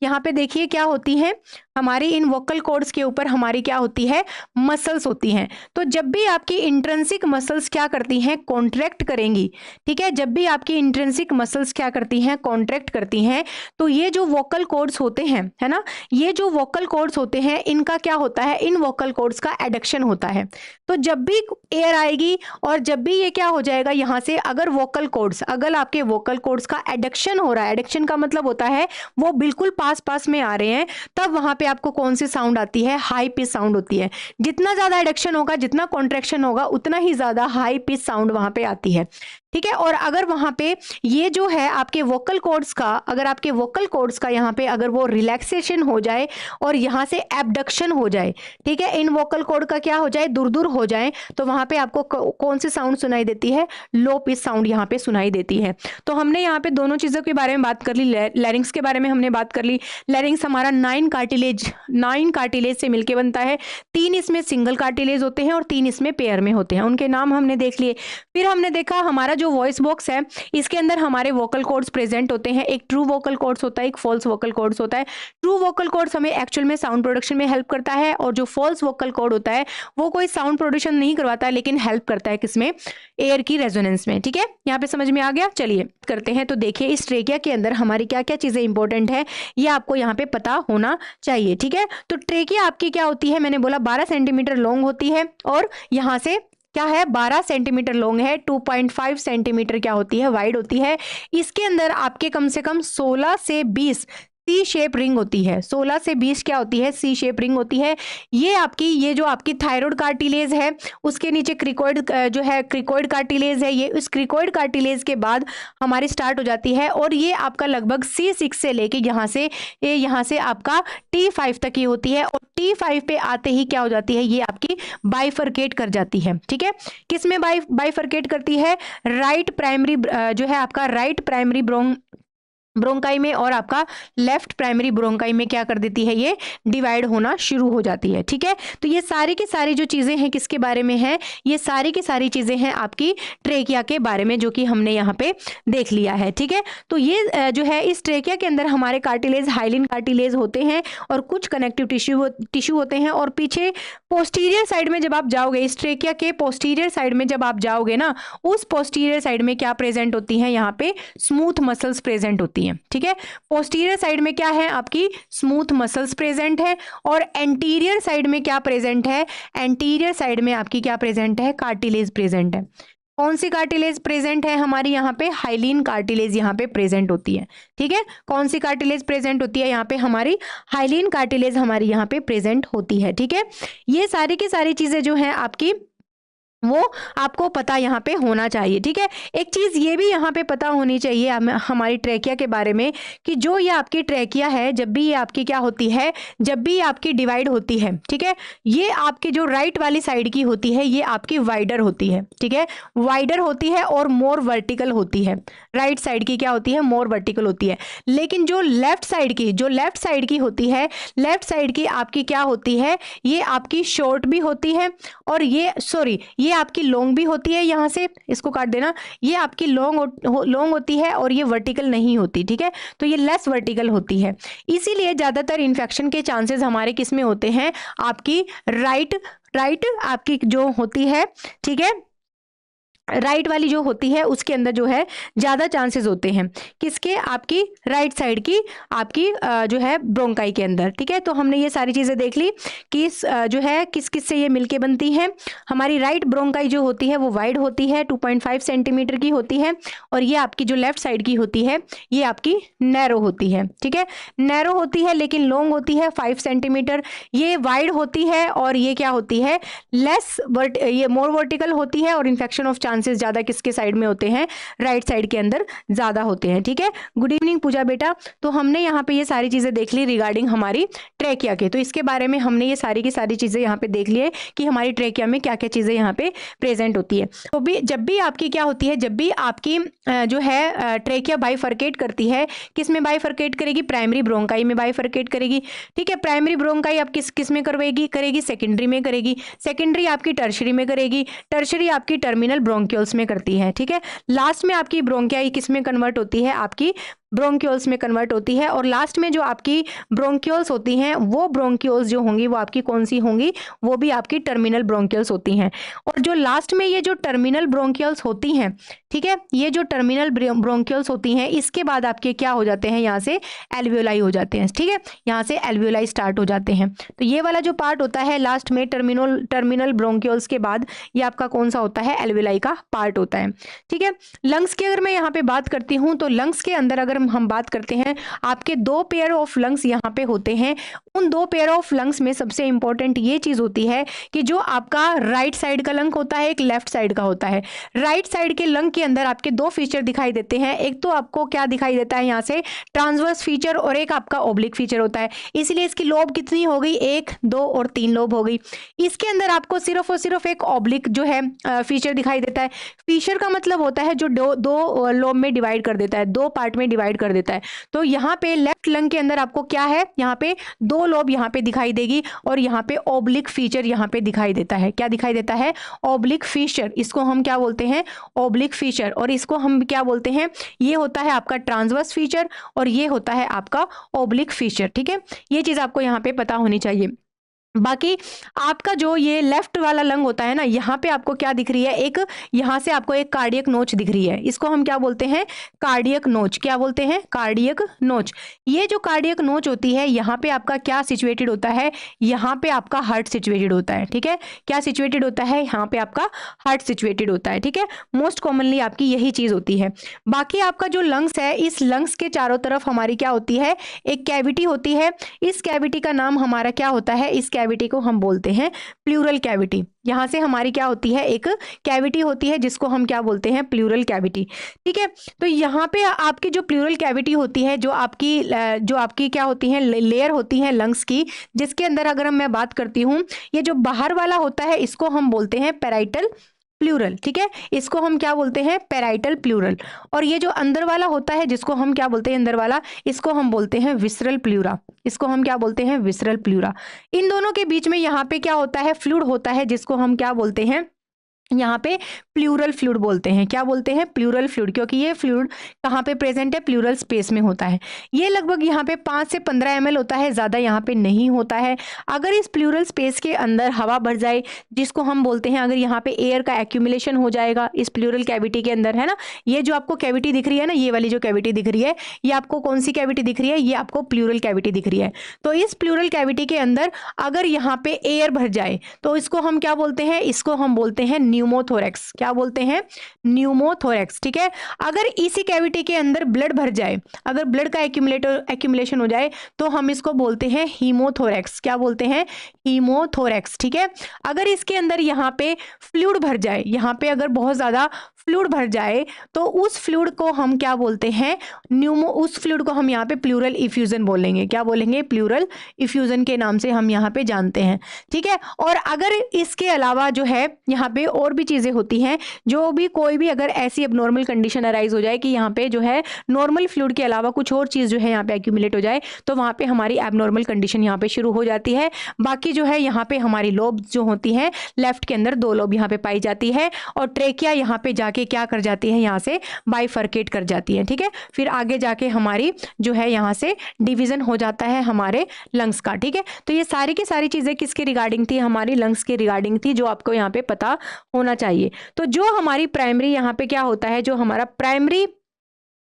यहाँ पे देखिए क्या होती है, हमारी इन वोकल कॉर्ड्स के ऊपर हमारी क्या होती है, मसल्स होती हैं। तो जब भी आपकी इंट्रिंसिक मसल्स क्या करती हैं, कॉन्ट्रैक्ट करेंगी। ठीक है, जब भी आपकी इंट्रिंसिक मसल्स क्या करती हैं, कॉन्ट्रैक्ट करती हैं, तो ये जो वोकल कॉर्ड्स होते हैं, है ना, ये जो वोकल कॉर्ड्स होते हैं, इनका क्या होता है, इन वोकल कॉर्ड्स का एडक्शन होता है। तो जब भी एयर आएगी और जब भी ये क्या हो जाएगा, यहाँ से अगर आपके वोकल कॉर्ड्स का एडक्शन हो रहा है, एडक्शन का मतलब होता है वो बिल्कुल पास में आ रहे हैं, तब वहां पे आपको कौन सी साउंड आती है, हाई पिच साउंड होती है। जितना ज्यादा एडक्शन होगा, जितना कॉन्ट्रैक्शन होगा, उतना ही ज्यादा हाई पिच साउंड वहां पे आती है। ठीक है, और अगर वहां पे ये जो है आपके वोकल कॉर्ड्स का, अगर आपके वोकल कॉर्ड्स का यहाँ पे अगर वो रिलैक्सेशन हो जाए और यहाँ से एबडक्शन हो जाए, ठीक है, इन वोकल कॉर्ड का क्या हो जाए, दूर हो जाए, तो वहां पे आपको कौन सी साउंड सुनाई देती है, लो पिच साउंड यहाँ पे सुनाई देती है। तो हमने यहाँ पे दोनों चीजों के बारे में बात कर ली, लैरिंग्स के बारे में हमने बात कर ली। लैरिंग्स हमारा 9 कार्टिलेज से मिलकर बनता है। 3 इसमें सिंगल कार्टिलेज होते हैं और 3 इसमें पेयर में होते हैं। उनके नाम हमने देख लिए। फिर हमने देखा हमारा जो वॉइस बॉक्स है, इसके अंदर हमारे वोकल कॉर्ड्स प्रेजेंट होते हैं। एक ट्रू वोकल कॉर्ड्स होता है, एक फॉल्स वोकल कॉर्ड्स होता है। ट्रू वोकल कॉर्ड्स हमें एक्चुअल में साउंड प्रोडक्शन में हेल्प करता है, और जो फॉल्स वोकल कॉर्ड होता है वो कोई साउंड प्रोडक्शन नहीं करवाता है, लेकिन हेल्प करता है किसमें, एयर की रेजोनेंस में। ठीक है, यहाँ पे समझ में आ गया। चलिए करते हैं। तो देखिए इस ट्रेकिया के अंदर हमारी क्या क्या चीजें इंपॉर्टेंट है, ये आपको यहाँ पे पता होना चाहिए। ठीक है, तो ट्रेकिया आपकी क्या होती है, मैंने बोला 12 सेंटीमीटर लॉन्ग होती है, और यहाँ से क्या है, 12 सेंटीमीटर लॉन्ग है, 2.5 सेंटीमीटर क्या होती है, वाइड होती है। इसके अंदर आपके कम से कम 16 से 20 सी शेप रिंग होती है, 16 से 20 क्या होती है, सी शेप रिंग होती है। ये जो आपकी थायराइड कार्टिलेज है उसके नीचे क्रिकोइड जो है क्रिकोइड कार्टिलेज है, ये इस क्रिकोइड कार्टिलेज के बाद हमारी स्टार्ट हो जाती है और ये आपका लगभग C6 से लेके यहाँ से आपका T5 तक ही होती है और T5 पे आते ही क्या हो जाती है, ये आपकी बाइफरकेट कर जाती है। ठीक है, किस में बाइफरकेट करती है, राइट प्राइमरी जो है आपका राइट प्राइमरी ब्रोंकाई में और आपका लेफ्ट प्राइमरी ब्रोंकाई में क्या कर देती है, ये डिवाइड होना शुरू हो जाती है। ठीक है, तो ये सारी की सारी जो चीजें हैं किसके बारे में है, ये सारी की सारी चीजें हैं आपकी ट्रेकिया के बारे में, जो कि हमने यहाँ पे देख लिया है। ठीक है, तो ये जो है इस ट्रेकिया के अंदर हमारे कार्टिलेज हाइलिन कार्टिलेज होते हैं और कुछ कनेक्टिव टिश्यू होते हैं और पीछे पोस्टीरियर साइड में जब आप जाओगे, इस ट्रेकिया के पोस्टीरियर साइड में जब आप जाओगे ना, उस पोस्टीरियर साइड में क्या प्रेजेंट होती है, यहाँ पे स्मूथ मसल्स प्रेजेंट होती हैं। ठीक है, पोस्टीरियर साइड में क्या है, आपकी स्मूथ मसल्स प्रेजेंट है और एंटीरियर साइड में क्या प्रेजेंट है, एंटीरियर साइड में आपकी क्या प्रेजेंट है, कार्टिलेज प्रेजेंट है। कौन सी कार्टिलेज प्रेजेंट है हमारी, यहाँ पे हाइलिन कार्टिलेज यहाँ पे प्रेजेंट होती है। ठीक है, कौन सी कार्टिलेज प्रेजेंट होती है, यहाँ पे हमारी हाइलिन कार्टिलेज हमारी यहाँ पे प्रेजेंट होती है। ठीक है, ये सारी की सारी चीजें जो है आपकी वो आपको पता यहाँ पे होना चाहिए। ठीक है, एक चीज ये भी यहाँ पे पता होनी चाहिए हमारी ट्रेकिया के बारे में कि जो ये आपकी ट्रेकिया है, जब भी ये आपकी क्या होती है, जब भी आपकी डिवाइड होती है, ठीक है, ये आपकी जो राइट वाली साइड की होती है ये आपकी वाइडर होती है। ठीक है, वाइडर होती है और मोर वर्टिकल होती है। राइट साइड की क्या होती है, मोर वर्टिकल होती है। लेकिन जो लेफ्ट साइड की होती है, लेफ्ट साइड की आपकी क्या होती है, ये आपकी शॉर्ट भी होती है और ये आपकी लॉन्ग भी होती है। यहाँ से इसको काट देना, ये आपकी लॉन्ग होती है और ये वर्टिकल नहीं होती। ठीक है, तो ये लेस वर्टिकल होती है। इसीलिए ज्यादातर इन्फेक्शन के चांसेस हमारे किस में होते हैं, आपकी राइट आपकी जो होती है, ठीक है, राइट वाली जो होती है उसके अंदर जो है ज्यादा चांसेस होते हैं, किसके, आपकी राइट साइड की आपकी जो है ब्रोंकाई के अंदर। ठीक है, तो हमने ये सारी चीजें देख ली कि जो है किस किस से ये मिलके बनती है। हमारी राइट ब्रोंकाई जो होती है वो वाइड होती है, 2.5 सेंटीमीटर की होती है और ये आपकी जो लेफ्ट साइड की होती है ये आपकी नैरो होती है। ठीक है, नैरो होती है लेकिन लॉन्ग होती है 5 सेंटीमीटर। ये वाइड होती है और ये क्या होती है, ये मोर वर्टिकल होती है और इन्फेक्शन ऑफ चांसेस ज्यादा किसके साइड में होते हैं, राइट साइड के अंदर ज्यादा होते हैं। ठीक है, गुड इवनिंग पूजा बेटा। तो हमने यहाँ पे ये सारी चीजें देख ली रिगार्डिंग हमारी ट्रेकिया के, तो इसके बारे में हमने ये सारी की सारी चीजें यहाँ पे देख ली है कि हमारी ट्रेकिया में क्या क्या चीजें यहाँ पे प्रेजेंट होती है। तो भी जब भी आपकी क्या होती है, जब भी आपकी जो है ट्रेकिया बाइफरकेट करती है, किस में बाइफरकेट करेगी, प्राइमरी ब्रोंकाई में बाइफरकेट करेगी। ठीक है, प्राइमरी ब्रोंकाई आप किस में करेगी, सेकेंडरी में करेगी, सेकेंडरी आपकी टर्शरी में करेगी, टर्शरी आपकी टर्मिनल ब्रोंकियोल्स में करती है। ठीक है, लास्ट में आपकी ब्रोंकियाई किस में कन्वर्ट होती है, आपकी ब्रोंकियोल्स में कन्वर्ट होती है और लास्ट में जो आपकी ब्रोंकियोल्स होती हैं वो ब्रोंकियोल्स जो होंगी वो आपकी कौन सी होंगी, वो भी आपकी टर्मिनल ब्रोंकियोल्स होती हैं। और जो लास्ट में ये जो टर्मिनल ब्रोंकियोल्स होती हैं, ठीक है, ये जो टर्मिनल ब्रोंकियोल्स होती हैं इसके बाद आपके क्या हो जाते हैं, यहाँ से एल्वियोलाई हो जाते हैं। ठीक है, यहाँ से एल्वियोलाई स्टार्ट हो जाते हैं। तो ये वाला जो पार्ट होता है लास्ट में टर्मिनल ब्रोंकियोल्स के बाद ये आपका कौन सा होता है, एल्वियोलाई का पार्ट होता है। ठीक है, लंग्स की अगर मैं यहाँ पे बात करती हूँ तो लंग्स के अंदर अगर हम बात करते हैं, आपके 2 पेयर ऑफ लंग्स यहाँ पे होते हैं। उन 2 पेयर ऑफ लंग्स में सबसे इंपॉर्टेंट ये चीज होती है कि जो आपका राइट साइड का लंग होता है, एक लेफ्ट साइड का होता है। राइट साइड के लंग के अंदर आपके 2 फीचर दिखाई देते हैं। एक तो आपको क्या दिखाई देता है, यहाँ से ट्रांसवर्स फीचर और एक आपका ओब्लिक फीचर होता है। इसलिए इसकी लोब कितनी हो गई, 1, 2 और 3 लोब हो गई। इसके अंदर आपको सिर्फ और सिर्फ एक ओब्लिक जो है फीचर दिखाई देता है। फीचर का मतलब होता है जो दो लोब में डिवाइड कर देता है, 2 पार्ट में डिवाइड कर देता है। तो यहाँ पे लेफ्ट लंग के अंदर आपको क्या है, यहाँ पे 2 लोब यहाँ पे दिखाई देगी और यहाँ पे ओब्लिक फीचर यहाँ पे दिखाई देता है। क्या दिखाई देता है, ओब्लिक फीचर। इसको हम क्या बोलते हैं, ओब्लिक फीचर। और इसको हम क्या बोलते हैं, ये होता है आपका ट्रांसवर्स फीचर और ये होता है आपका ओब्लिक फीचर। ठीक है, ये चीज आपको यहाँ पे पता होनी चाहिए। बाकी आपका जो ये लेफ्ट वाला लंग होता है ना, यहाँ पे आपको क्या दिख रही है, एक यहाँ से आपको एक कार्डियक नोच दिख रही है, इसको हम क्या बोलते हैं, कार्डियक नोच। क्या बोलते हैं, कार्डियक नोच। ये जो कार्डियक नोच होती है, यहाँ पे आपका क्या सिचुएटेड होता है, यहाँ पे आपका हार्ट सिचुएटेड होता है। ठीक है, क्या सिचुएटेड होता है, यहाँ पे आपका हार्ट सिचुएटेड होता है। ठीक है, मोस्ट कॉमनली आपकी यही चीज होती है। बाकी आपका जो लंग्स है, इस लंग्स के चारों तरफ हमारी क्या होती है, एक कैविटी होती है। इस कैविटी का नाम हमारा क्या होता है, इस कैविटी को हम बोलते हैं प्लूरल कैविटी। यहां से हमारी क्या होती है, एक कैविटी होती है जिसको हम क्या बोलते हैं, प्लूरल कैविटी। ठीक है, तो यहाँ पे आपकी जो प्लूरल कैविटी होती है, जो आपकी क्या होती है, लेयर होती है लंग्स की, जिसके अंदर अगर मैं बात करती हूँ, ये जो बाहर वाला होता है इसको हम बोलते हैं पैराइटल प्लूरल। ठीक है, इसको हम क्या बोलते हैं, पैराइटल प्लूरल। और ये जो अंदर वाला होता है, जिसको हम क्या बोलते हैं, अंदर वाला, इसको हम बोलते हैं विसरल प्लूरा। इसको हम क्या बोलते हैं, विसरल प्लूरा। इन दोनों के बीच में यहाँ पे क्या होता है, फ्लूइड होता है, जिसको हम क्या बोलते हैं, यहाँ पे प्लूरल फ्लूइड बोलते हैं। क्या बोलते हैं, प्लूरल फ्लूइड, क्योंकि ये फ्लूइड कहाँ पे प्रेजेंट है, प्लूरल स्पेस में होता है। ये लगभग यहाँ पे 5 से 15 ml होता है, ज़्यादा यहाँ पे नहीं होता है। अगर इस प्लूरल स्पेस के अंदर हवा भर जाए, जिसको हम बोलते हैं, अगर यहाँ पे एयर का एक्यूमुलेशन हो जाएगा इस प्लूरल कैविटी के अंदर, है ना, ये जो आपको कैविटी दिख रही है ना, ये वाली जो कैविटी दिख रही है, ये आपको कौन सी कैविटी दिख रही है, ये आपको प्लूरल कैविटी दिख रही है। तो इस प्लूरल कैविटी के अंदर अगर यहाँ पे एयर भर जाए तो इसको हम क्या बोलते हैं, इसको हम बोलते हैं न्यूमोथोरेक्स। क्या बोलते हैं, न्यूमोथोरेक्स। ठीक है, अगर इसी कैविटी के अंदर ब्लड भर जाए, अगर ब्लड का एक्यूमुलेशन हो जाए, तो हम इसको बोलते हैं हीमोथोरेक्स। क्या बोलते हैं, हीमोथोरेक्स। ठीक है, अगर इसके अंदर यहाँ पे फ्लूइड भर जाए, यहाँ पे अगर बहुत ज्यादा फ्लूइड भर जाए, तो उस फ्लूइड को हम क्या बोलते हैं, उस फ्लूइड को हम यहाँ पे प्लूरल इफ्यूजन बोलेंगे। क्या बोलेंगे, प्लूरल इफ्यूजन के नाम से हम यहाँ पे जानते हैं। ठीक है, और अगर इसके अलावा जो है यहाँ पे और भी चीजें होती हैं, जो भी कोई भी अगर ऐसी एबनॉर्मल कंडीशन अराइज हो जाए कि यहाँ पे जो है नॉर्मल फ्लूइड के अलावा कुछ और चीज जो है यहाँ पे एक्यूमुलेट हो जाए, तो वहां पे हमारी एबनॉर्मल कंडीशन यहाँ पे शुरू हो जाती है। बाकी जो है यहाँ पे हमारी लोब जो होती है, लेफ्ट के अंदर 2 लोब यहाँ पे पाई जाती है, और ट्रेकिया यहाँ पे जाके क्या कर जाती है, यहाँ से बाइफर्केट कर जाती है। ठीक है, फिर आगे जाके हमारी जो है यहाँ से डिवीजन हो जाता है हमारे लंग्स का। ठीक है, तो ये सारी की सारी चीजें किसके रिगार्डिंग थी, हमारी लंग्स के रिगार्डिंग थी, जो आपको यहाँ पे पता होना चाहिए। तो जो हमारी प्राइमरी यहाँ पे क्या होता है, जो हमारा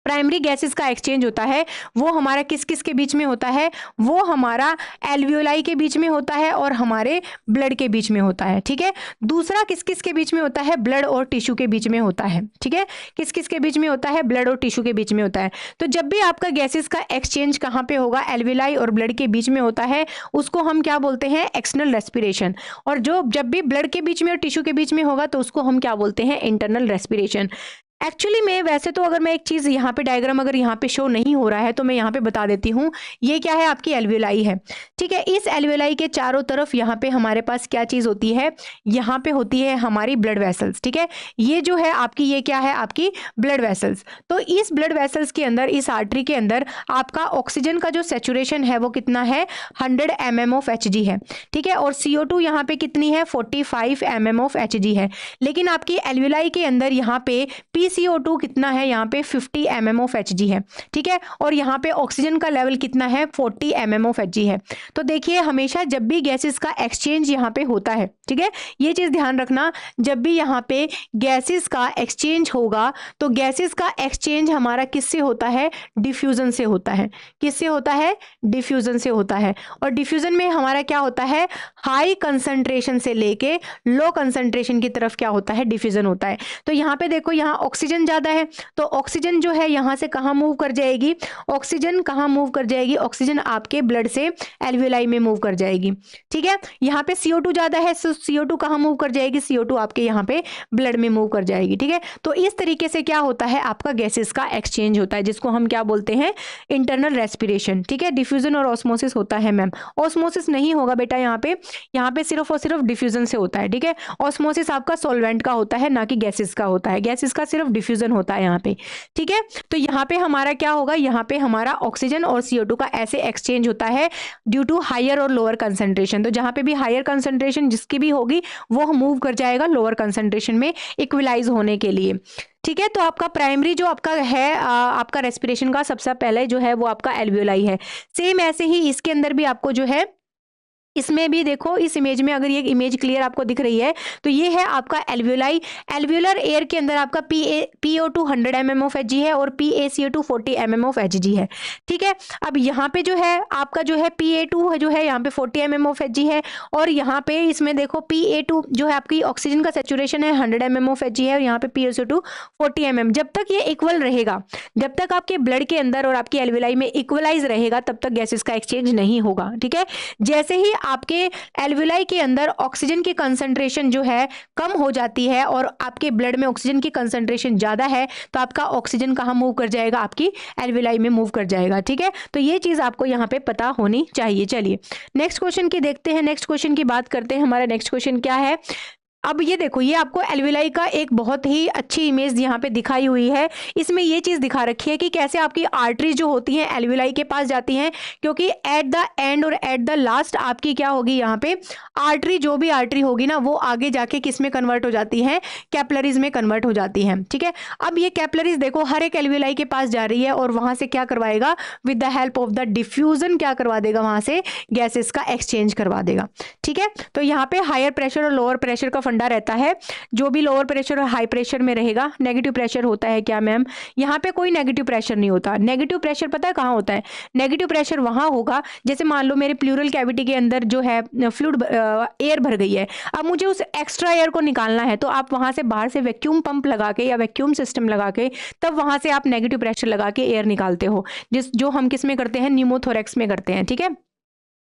प्राइमरी गैसेस का एक्सचेंज होता है, वो हमारा किस किस के बीच में होता है, वो हमारा एल्वियोलाई के बीच में होता है और हमारे ब्लड के बीच में होता है। ठीक है, दूसरा किस किस के बीच में होता है, ब्लड और टिश्यू के बीच में होता है। ठीक है, किस किस के बीच में होता है, ब्लड और टिश्यू के बीच में होता है। तो जब भी आपका गैसेस का एक्सचेंज कहाँ पे होगा, एल्वियोलाई और ब्लड के बीच में होता है, उसको हम क्या बोलते हैं, एक्सटर्नल रेस्पिरेशन। और जब भी ब्लड के बीच में और टिश्यू के बीच में होगा, तो उसको हम क्या बोलते हैं, इंटरनल रेस्पिरेशन। एक्चुअली में वैसे तो अगर मैं एक चीज यहाँ पे डायग्राम अगर यहाँ पे शो नहीं हो रहा है, तो मैं यहाँ पे बता देती हूँ। ये क्या है, आपकी एल्वियोलाई है। ठीक है, इस एल्वियोलाई के चारों तरफ यहाँ पे हमारे पास क्या चीज होती है, यहाँ पे होती है हमारी ब्लड वेसल्स। ठीक है, ये जो है आपकी, ये क्या है, आपकी ब्लड वेसल्स। तो इस ब्लड वेसल्स के अंदर, इस आर्टरी के अंदर आपका ऑक्सीजन का जो सेचुरेशन है वो कितना है, 100 mm of Hg है। ठीक है, और CO2 यहाँ पे कितनी है, 45 mm of Hg है। लेकिन आपकी एल्वियोलाई के अंदर यहाँ पे PCO2 कितना है, यहाँ पे 50 mm of Hg है। ठीक है, और यहाँ पे ऑक्सीजन का लेवल कितना है, 40 mm of Hg है। तो देखिए, हमेशा जब भी गैसेस का एक्सचेंज यहाँ पे होता है, ठीक है, ये चीज ध्यान रखना, जब भी यहाँ पे गैसेस का एक्सचेंज होगा, तो गैसेस का एक्सचेंज हमारा किससे होता है, डिफ्यूजन से होता है। किससे होता है, डिफ्यूजन से होता है। और डिफ्यूजन में हमारा क्या होता है, हाई कंसंट्रेशन से लेके लो कंसंट्रेशन की तरफ क्या होता है, डिफ्यूजन होता है। तो यहाँ पे देखो, यहाँ ऑक्सीजन ज्यादा है, तो ऑक्सीजन जो है यहाँ से कहाँ मूव कर जाएगी, ऑक्सीजन कहाँ मूव कर जाएगी, ऑक्सीजन आपके ब्लड से एल्वियोलाई में मूव कर जाएगी। ठीक है, यहाँ पे CO2 ज्यादा है, तो CO2 कहाँ मूव कर जाएगी, CO2 आपके यहाँ पे ब्लड में मूव कर जाएगी। ठीक है, तो इस तरीके से क्या होता है, आपका गैसेस का एक्सचेंज होता है, जिसको हम क्या बोलते हैं, इंटरनल रेस्पिरेशन। ठीक है, डिफ्यूजन और ऑस्मोसिस होता है मैम, ऑस्मोसिस नहीं होगा बेटा यहाँ पे सिर्फ और सिर्फ डिफ्यूजन से होता है। ठीक है, ऑस्मोसिस आपका सॉल्वेंट का होता है, ना कि गैसेस का होता है, गैसेस का सिर्फ डिफ्यूजन होता है यहाँ पे। ठीक है, तो यहाँ पे हमारा क्या होगा, यहाँ पे हमारा ऑक्सीजन और CO2 का ऐसे एक्सचेंज होता है ड्यू टू हायर और लोअर कंसंट्रेशन। तो जहाँ पे भी हायर कंसंट्रेशन जिसकी भी होगी, वो मूव कर जाएगा लोअर कंसंट्रेशन में इक्विलाइज होने के लिए। ठीक है, तो आपका प्राइमरी जो आपका है, आपका रेस्पिरेशन का सबसे पहले जो है वो आपका एल्वियोलाई है। सेम ऐसे ही इसके अंदर भी आपको जो है इसमें भी देखो, इस इमेज में अगर ये इमेज क्लियर आपको दिख रही है तो ये है आपका एल्वियोलाई। एल्वियोलर एयर के अंदर आपका PO2 100 mm ऑफ Hg है और PaCO2 40 mm ऑफ Hg है। ठीक है, अब यहाँ पे जो है आपका जो है Pa2 जो है यहाँ पे 40 mm ऑफ Hg है, और यहाँ पे इसमें देखो Pa2 जो है आपकी ऑक्सीजन का सेचुरेशन है 100 mm ऑफ Hg है, और यहाँ पे PaCO2 40 mm। जब तक ये इक्वल रहेगा, जब तक आपके ब्लड के अंदर और आपकी एल्वियोलाई में इक्वलाइज रहेगा, तब तक गैसेस का एक्सचेंज नहीं होगा। ठीक है, जैसे ही आपके एल्वियोलाई के अंदर ऑक्सीजन की कंसंट्रेशन जो है कम हो जाती है और आपके ब्लड में ऑक्सीजन की कंसंट्रेशन ज्यादा है, तो आपका ऑक्सीजन कहाँ मूव कर जाएगा, आपकी एल्वियोलाई में मूव कर जाएगा। ठीक है, तो ये चीज आपको यहाँ पे पता होनी चाहिए। चलिए नेक्स्ट क्वेश्चन की देखते हैं, नेक्स्ट क्वेश्चन की बात करते हैं। हमारा नेक्स्ट क्वेश्चन क्या है, अब ये देखो, ये आपको एल्वियोलाई का एक बहुत ही अच्छी इमेज यहाँ पे दिखाई हुई है। इसमें ये चीज दिखा रखी है कि कैसे आपकी आर्टरीज जो होती हैं एल्वियोलाई के पास जाती हैं, क्योंकि एट द एंड और एट द लास्ट आपकी क्या होगी, यहाँ पे आर्टरी, जो भी आर्टरी होगी ना, वो आगे जाके किस में कन्वर्ट हो जाती है, कैपिलरीज में कन्वर्ट हो जाती है। ठीक है, अब ये कैपिलरीज देखो हर एक एल्वियोलाई के पास जा रही है और वहां से क्या करवाएगा, with the help of the diffusion क्या करवा देगा, वहां से गैसेस का एक्सचेंज करवा देगा। ठीक है, तो यहाँ पे हायर प्रेशर और लोअर प्रेशर का फंडा रहता है। जो भी लोअर प्रेशर और हाई प्रेशर में रहेगा, नेगेटिव प्रेशर होता है क्या मैम, यहाँ पे कोई नेगेटिव प्रेशर नहीं होता। नेगेटिव प्रेशर पता है कहाँ होता है, नेगेटिव प्रेशर वहां होगा जैसे मान लो मेरे प्लूरल कैविटी के अंदर जो है फ्लूइड एयर भर गई है, अब मुझे उस एक्स्ट्रा एयर को निकालना है, तो आप वहां से बाहर से वैक्यूम पंप लगा के या वैक्यूम सिस्टम लगा के तब वहां से आप नेगेटिव प्रेशर लगा के एयर निकालते हो, जो हम किस में करते हैं, न्यूमोथोरैक्स में करते हैं। ठीक है,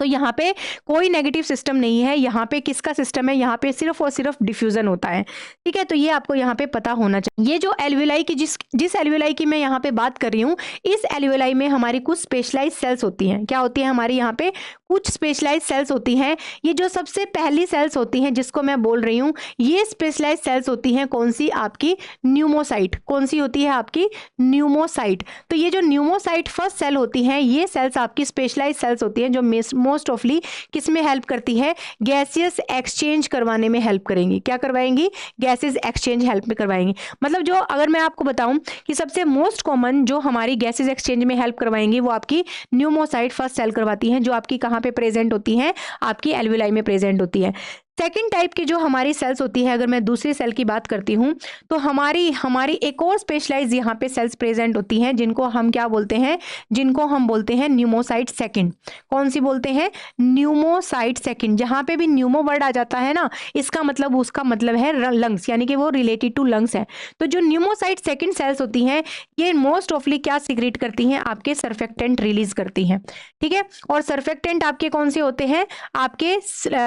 तो यहाँ पे कोई नेगेटिव सिस्टम नहीं है, यहाँ पे किसका सिस्टम है, यहाँ पे सिर्फ और सिर्फ डिफ्यूजन होता है। ठीक है, तो ये आपको यहाँ पे पता होना चाहिए। ये जो एल्वियोलाई की जिस एल्वियोलाई की मैं यहाँ पे बात कर रही हूँ, इस एल्वियोलाई में हमारी कुछ स्पेशलाइज सेल्स होती हैं। क्या होती है हमारी यहाँ पे, कुछ स्पेशलाइज सेल्स होती हैं। ये जो सबसे पहली सेल्स होती हैं जिसको मैं बोल रही हूँ, ये स्पेशलाइज सेल्स होती हैं कौन सी, आपकी न्यूमोसाइट। कौन सी होती है, आपकी न्यूमोसाइट। तो ये जो न्यूमोसाइट फर्स्ट सेल होती हैं, ये सेल्स आपकी स्पेशलाइज सेल्स होती हैं, जो मोस्ट ऑफली किस में हेल्प करती है, गैसियस एक्सचेंज करवाने में हेल्प करेंगी। क्या करवाएंगी, गैसेस एक्सचेंज हेल्प में करवाएंगी। मतलब जो अगर मैं आपको बताऊं कि सबसे मोस्ट कॉमन जो हमारी गैसेस एक्सचेंज में हेल्प करवाएंगी, वो आपकी न्यूमोसाइट फर्स्ट सेल करवाती हैं, जो आपकी कहाँ पे प्रेजेंट होती हैं, आपकी एल्वियोलाई में प्रेजेंट होती है। सेकेंड टाइप की जो हमारी सेल्स होती है, अगर मैं दूसरी सेल की बात करती हूँ, तो हमारी एक और स्पेशलाइज यहाँ पे सेल्स प्रेजेंट होती हैं, जिनको हम क्या बोलते हैं, जिनको हम बोलते हैं न्यूमोसाइट सेकंड। कौन सी बोलते हैं, न्यूमोसाइट सेकंड। जहाँ पे भी न्यूमो वर्ड आ जाता है ना, इसका मतलब, उसका मतलब है लंग्स, यानी कि वो रिलेटेड टू लंग्स है। तो जो न्यूमोसाइट सेकंड सेल्स होती हैं, ये मोस्ट ऑफली क्या सीक्रेट करती हैं, आपके सर्फेक्टेंट रिलीज करती हैं। ठीक है, और सर्फेक्टेंट आपके कौन से होते हैं, आपके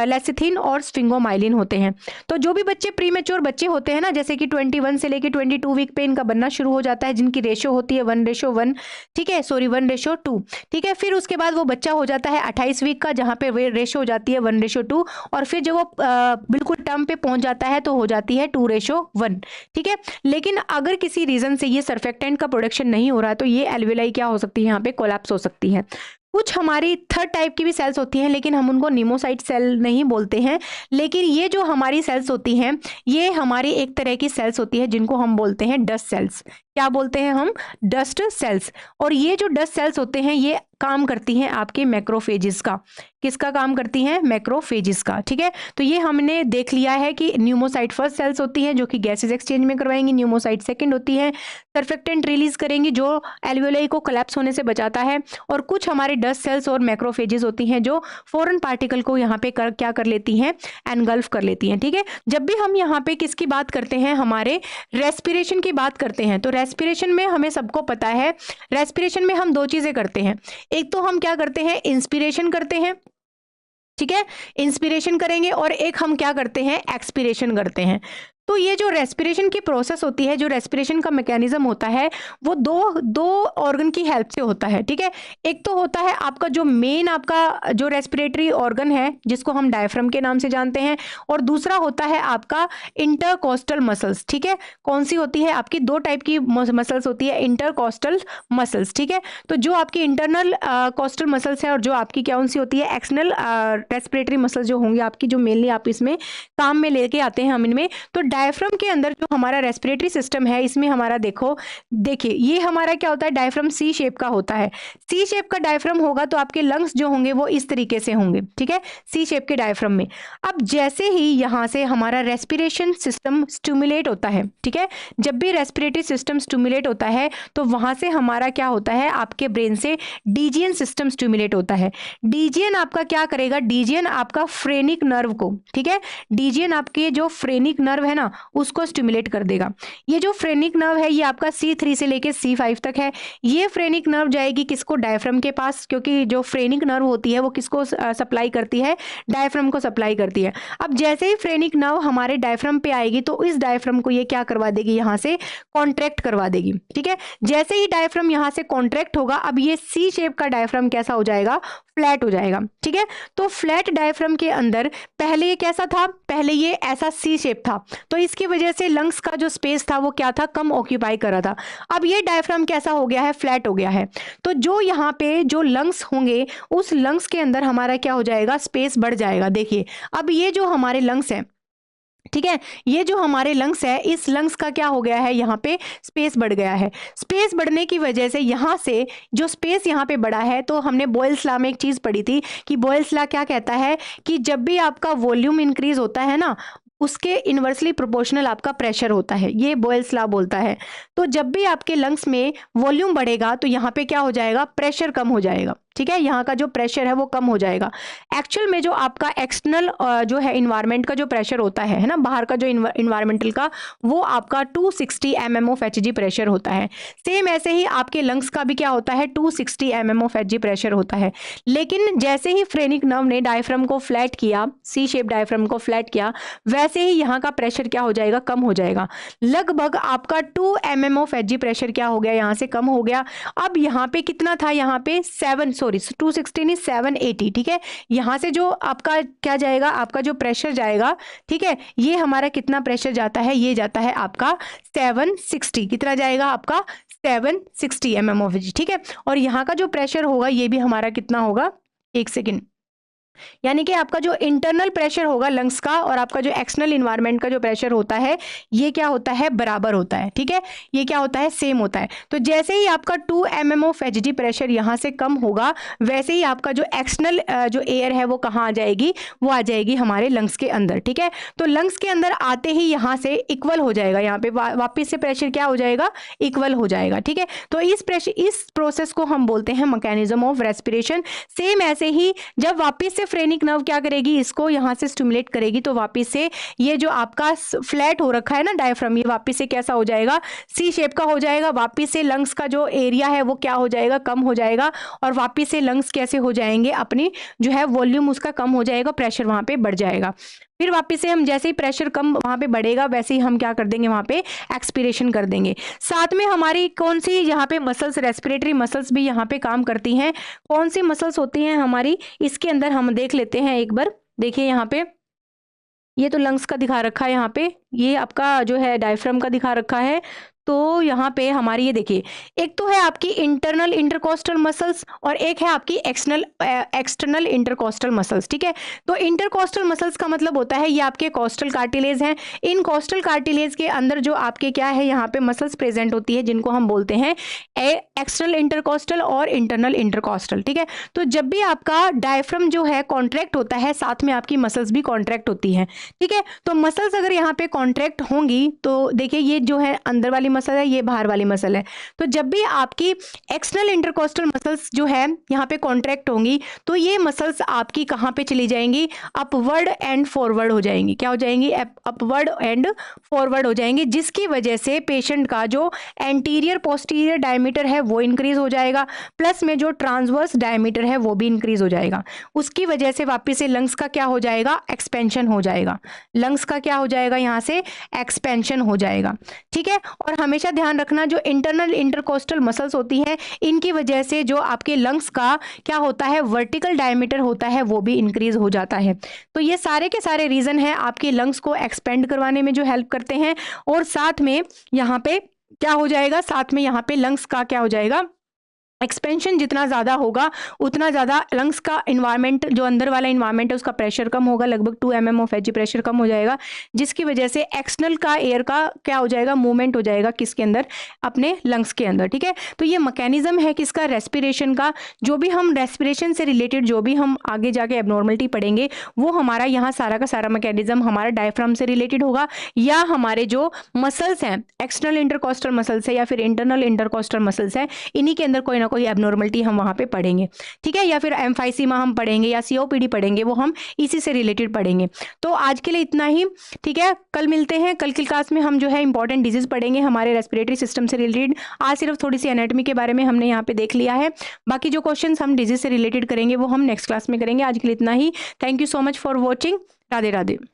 लेसिथिन और स्फिंगोमाइलिन होते हैं। तो जो भी बच्चे प्रीमेच्योर बच्चे होते हैं ना, जैसे कि 21 से लेके 22 वीक पे इनका बनना शुरू हो जाता है, जिनकी रेशो होती है 1:1, ठीक है, सॉरी 1:2, ठीक है। फिर उसके बाद वो बच्चा हो जाता है 28 वीक का, जहां पे रेशो हो जाती है 1:2, और फिर जब वो बिल्कुल टर्म पे पहुंच जाता है तो हो जाती है 2:1, ठीक है। लेकिन अगर किसी रीजन से ये सर्फेक्टेंट का प्रोडक्शन नहीं हो रहा है, तो ये एल्वियोलाई क्या हो सकती है, यहाँ पे कोलैप्स हो सकती है। कुछ हमारी थर्ड टाइप की भी सेल्स होती हैं, लेकिन हम उनको न्यूमोसाइट सेल नहीं बोलते हैं। लेकिन ये जो हमारी सेल्स होती हैं, ये हमारी एक तरह की सेल्स होती है, जिनको हम बोलते हैं डस्ट सेल्स। क्या बोलते हैं हम, डस्ट सेल्स। और ये जो डस्ट सेल्स होते हैं, ये काम करती हैं आपके मैक्रोफेजेस का। किसका काम करती हैं, मैक्रोफेजेस का, ठीक है। तो ये हमने देख लिया है कि न्यूमोसाइट फर्स्ट सेल्स होती हैं, जो कि गैसेस एक्सचेंज में करवाएंगी। न्यूमोसाइट सेकंड होती है, सर्फेक्टेंट रिलीज करेंगी, जो एल्वियोलाई को कोलैप्स होने से बचाता है। और कुछ हमारे डस्ट सेल्स और मैक्रोफेजेस होती हैं, जो फॉरेन पार्टिकल को यहाँ पे क्या कर लेती हैं, एनगल्फ कर लेती हैं, ठीक है। जब भी हम यहाँ पे किसकी बात करते हैं, हमारे रेस्पिरेशन की बात करते हैं, तो रेस्पिरेशन में हमें सबको पता है, रेस्पिरेशन में हम दो चीजें करते हैं। एक तो हम क्या करते हैं, इंस्पिरेशन करते हैं, ठीक है, इंस्पिरेशन करेंगे, और एक हम क्या करते हैं, एक्सपिरेशन करते हैं। तो ये जो रेस्पिरेशन की प्रोसेस होती है, जो रेस्पिरेशन का मैकेनिज्म होता है, वो दो ऑर्गन की हेल्प से होता है, ठीक है। एक तो होता है आपका जो मेन आपका जो रेस्पिरेटरी ऑर्गन है, जिसको हम डायफ्राम के नाम से जानते हैं, और दूसरा होता है आपका इंटरकोस्टल मसल्स, ठीक है। कौन सी होती है, आपकी दो टाइप की मसल्स होती है, इंटरकोस्टल मसल्स, ठीक है। तो जो आपकी इंटरनल कोस्टल मसल्स है, और जो आपकी कौन सी होती है, एक्सटर्नल रेस्पिरेटरी मसल्स जो होंगे आपकी, जो मेनली आप इसमें काम में लेके आते हैं हम इनमें। तो डायफ्राम के अंदर जो हमारा रेस्पिरेटरी सिस्टम है, इसमें हमारा देखिए ये हमारा क्या होता है, डायफ्राम सी शेप का होता है। सी शेप का डायफ्राम होगा तो आपके लंग्स जो होंगे वो इस तरीके से होंगे, ठीक है, सी शेप के डायफ्राम में। अब जैसे ही यहाँ से हमारा रेस्पिरेशन सिस्टम स्टिमुलेट होता है, ठीक है, जब भी रेस्पिरेटरी सिस्टम स्टिमुलेट होता है तो वहां से हमारा क्या होता है, आपके ब्रेन से डीजीएन सिस्टम स्टिमुलेट होता है। डीजीएन आपका क्या करेगा, डीजीएन आपका फ्रेनिक नर्व को, ठीक है, डीजीएन आपके जो फ्रेनिक नर्व है ना उसको स्टिमुलेट कर देगा। ये जो फ्रेनिक नर्व है ये आपका C3 से लेके C5 तक है। ये फ्रेनिक नर्व जाएगी किसको, डायफ्राम के पास, क्योंकि जो फ्रेनिक नर्व होती है वो किसको सप्लाई करती है, डायफ्राम को सप्लाई करती है। अब जैसे ही फ्रेनिक नर्व हमारे डायफ्राम पे आएगी तो इस डायफ्राम को ये क्या करवा देगी, यहाँ से कॉन्ट्रैक्ट करवा देगी, ठीक है। जैसे ही डायफ्राम यहाँ से कॉन्ट्रैक्ट होगा, अब ये सी शेप का डायफ्राम कैसा हो जाएगा, फ्लैट हो जाएगा, ठीक है। तो फ्लैट डायफ्राम के अंदर पहले ये कैसा था, पहले ये ऐसा सी शेप था, तो इसकी वजह से लंग्स का जो स्पेस था वो क्या था, कम ऑक्यूपाई कर रहा था। अब ये डायफ्राम कैसा हो गया है, फ्लैट हो गया है। तो जो यहाँ पे जो लंग्स होंगे उस लंग्स के अंदर हमारा क्या हो जाएगा, स्पेस बढ़ जाएगा। देखिए अब ये जो हमारे लंग्स है, ठीक है, ये जो हमारे लंग्स है, इस लंग्स का क्या हो गया है, यहाँ पे स्पेस बढ़ गया है। स्पेस बढ़ने की वजह से यहाँ से जो स्पेस यहाँ पे बढ़ा है, तो हमने बॉयल्स लॉ में एक चीज पढ़ी थी कि बॉयल्स लॉ क्या कहता है कि जब भी आपका वॉल्यूम इंक्रीज होता है ना, उसके इन्वर्सली प्रोपोर्शनल आपका प्रेशर होता है, ये बॉयल्स लॉ बोलता है। तो जब भी आपके लंग्स में वॉल्यूम बढ़ेगा तो यहाँ पे क्या हो जाएगा, प्रेशर कम हो जाएगा, ठीक है, यहाँ का जो प्रेशर है वो कम हो जाएगा। एक्चुअल में जो आपका एक्सटर्नल जो है इन्वायरमेंट का जो प्रेशर होता है ना, बाहर का जो इन्वायरमेंटल का, वो आपका 260 mm ऑफ Hg प्रेशर होता है। सेम ऐसे ही आपके लंग्स का भी क्या होता है, 260 mm ऑफ Hg प्रेशर होता है। लेकिन जैसे ही फ्रेनिक नर्व ने डायफ्राम को फ्लैट किया, सी शेप डायफ्राम को फ्लैट किया, वैसे ही यहाँ का प्रेशर क्या हो जाएगा, कम हो जाएगा। लगभग आपका 2 mm ऑफ Hg प्रेशर क्या हो गया, यहाँ से कम हो गया। अब यहाँ पे कितना था, यहाँ पे 260 नहीं 780, ठीक है। यहाँ से जो आपका क्या जाएगा, आपका जो प्रेशर जाएगा, ठीक है, ये हमारा कितना प्रेशर जाता है, ये जाता है आपका 760, कितना जाएगा आपका 760 mm ऑफ Hg, ठीक है। और यहाँ का जो प्रेशर होगा ये भी हमारा कितना होगा, एक सेकेंड, यानी कि आपका जो इंटरनल प्रेशर होगा लंग्स का और आपका जो एक्सटर्नल इन्वायरमेंट का जो प्रेशर होता है, ये क्या होता है, बराबर होता है, ठीक है, ये क्या होता है, सेम होता है। तो जैसे ही आपका 2 mm ऑफ Hg प्रेशर यहाँ से कम होगा, वैसे ही आपका जो एक्सटर्नल जो एयर है वो कहाँ आ जाएगी, वो आ जाएगी हमारे लंग्स के अंदर, ठीक है। तो लंग्स के अंदर आते ही यहाँ से इक्वल हो जाएगा, यहाँ पे वापिस से प्रेशर क्या हो जाएगा, इक्वल हो जाएगा, ठीक है। तो इस प्रोसेस को हम बोलते हैं मैकेनिज्म ऑफ रेस्पिरेशन। सेम ऐसे ही जब वापिस से फ्रेनिक नर्व क्या करेगी, इसको यहाँ से स्टिमुलेट करेगी, तो वापस से ये जो आपका फ्लैट हो रखा है ना डायफ्राम, ये वापस से कैसा हो जाएगा, सी शेप का हो जाएगा। वापस से लंग्स का जो एरिया है वो क्या हो जाएगा, कम हो जाएगा। और वापस से लंग्स कैसे हो जाएंगे, अपनी जो है वॉल्यूम उसका कम हो जाएगा, प्रेशर वहां पे बढ़ जाएगा। फिर वापस से हम जैसे ही प्रेशर कम वहां पे बढ़ेगा, वैसे ही हम क्या कर देंगे, वहां पे एक्सपीरेशन कर देंगे। साथ में हमारी कौन सी यहाँ पे मसल्स, रेस्पिरेटरी मसल्स भी यहाँ पे काम करती हैं। कौन सी मसल्स होती हैं हमारी, इसके अंदर हम देख लेते हैं एक बार। देखिए यहाँ पे ये तो लंग्स का दिखा रखा है, यहाँ पे ये आपका जो है डायफ्राम का दिखा रखा है। तो यहाँ पे हमारी ये देखिए, एक तो है आपकी इंटरनल इंटरकोस्टल मसल्स और एक है आपकी एक्सटर्नल इंटरकोस्टल मसल्स, ठीक है। तो इंटरकोस्टल मसल्स का मतलब होता है ये आपके कोस्टल कार्टिलेज हैं। इन कोस्टल कार्टिलेज के अंदर जो आपके क्या है, यहाँ पे मसल्स प्रेजेंट होती है, जिनको हम बोलते हैं एक्सटर्नल इंटरकोस्टल और इंटरनल इंटरकोस्टल, ठीक है। तो जब भी आपका डायफ्राम जो है कॉन्ट्रैक्ट होता है, साथ में आपकी मसल्स भी कॉन्ट्रैक्ट होती हैं, ठीक है। तो मसल्स अगर यहाँ पे कॉन्ट्रैक्ट होंगी तो देखिए ये जो है अंदर वाली मसल है, ये बाहर वाली मसल है। तो जब भी आपकी एक्सटर्नल इंटरकोस्टल मसल्स जो है यहाँ पे कॉन्ट्रैक्ट होंगी, तो ये मसल्स आपकी कहाँ पे चली जाएंगी, अपवर्ड एंड फॉरवर्ड हो जाएंगी। क्या हो जाएंगी, अपवर्ड एंड फॉरवर्ड हो जाएंगी, जिसकी वजह से पेशेंट का जो एंटीरियर पोस्टीरियर डायमीटर है वो इंक्रीज हो जाएगा, प्लस में जो ट्रांसवर्स डायमीटर है वो भी इंक्रीज हो जाएगा। उसकी वजह से वापस से लंग्स का क्या हो जाएगा, एक्सपेंशन हो जाएगा। लंग्स का क्या हो जाएगा, यहाँ से एक्सपेंशन हो जाएगा, ठीक है। और हमेशा ध्यान रखना, जो इंटरनल इंटरकोस्टल मसल्स होती हैं, इनकी वजह से जो आपके लंग्स का क्या होता है, वर्टिकल डायमीटर होता है, वो भी इंक्रीज हो जाता है। तो ये सारे के सारे रीजन है आपके लंग्स को एक्सपेंड करवाने में जो हेल्प करते हैं। और साथ में यहाँ पे क्या हो जाएगा, साथ में यहाँ पे लंग्स का क्या हो जाएगा, एक्सपेंशन जितना ज़्यादा होगा उतना ज़्यादा लंग्स का इन्वायरमेंट, जो अंदर वाला इन्वायरमेंट है उसका प्रेशर कम होगा, लगभग 2 mm ऑफ एच प्रेशर कम हो जाएगा, जिसकी वजह से एक्सटर्नल का एयर का क्या हो जाएगा, मूवमेंट हो जाएगा किसके अंदर, अपने लंग्स के अंदर। ठीक है, तो ये मैकेनिज्म है किसका, रेस्पिरेशन का। जो भी हम रेस्पिरेशन से रिलेटेड जो भी हम आगे जाके एबनॉर्मलिटी पढ़ेंगे वो हमारा यहाँ सारा का सारा मैकेनिज्म हमारा डायफ्राम से रिलेटेड होगा, या हमारे जो मसल्स हैं एक्सटर्नल इंटरकोस्टल मसल्स है या फिर इंटरनल इंटरकोस्टल मसल्स हैं, इन्हीं के अंदर कोई ना कोई एबनॉर्मलिटी हम वहाँ पे पढ़ेंगे। ठीक है, या फिर एम्फाइसीमा हम पढ़ेंगे या सीओपीडी पढ़ेंगे, वो हम इसी से रिलेटेड पढ़ेंगे। तो आज के लिए इतना ही। ठीक है, कल मिलते हैं। कल की क्लास में हम जो है इंपॉर्टेंट डिजीज पढ़ेंगे हमारे रेस्पिरेटरी सिस्टम से रिलेटेड। आज सिर्फ थोड़ी सी एनाटॉमी के बारे में हमने यहाँ पे देख लिया है, बाकी जो क्वेश्चन हम डिजीज से रिलेटेड करेंगे वो हम नेक्स्ट क्लास में करेंगे। आज के लिए इतना ही। Thank you so much for watching. Radhe Radhe.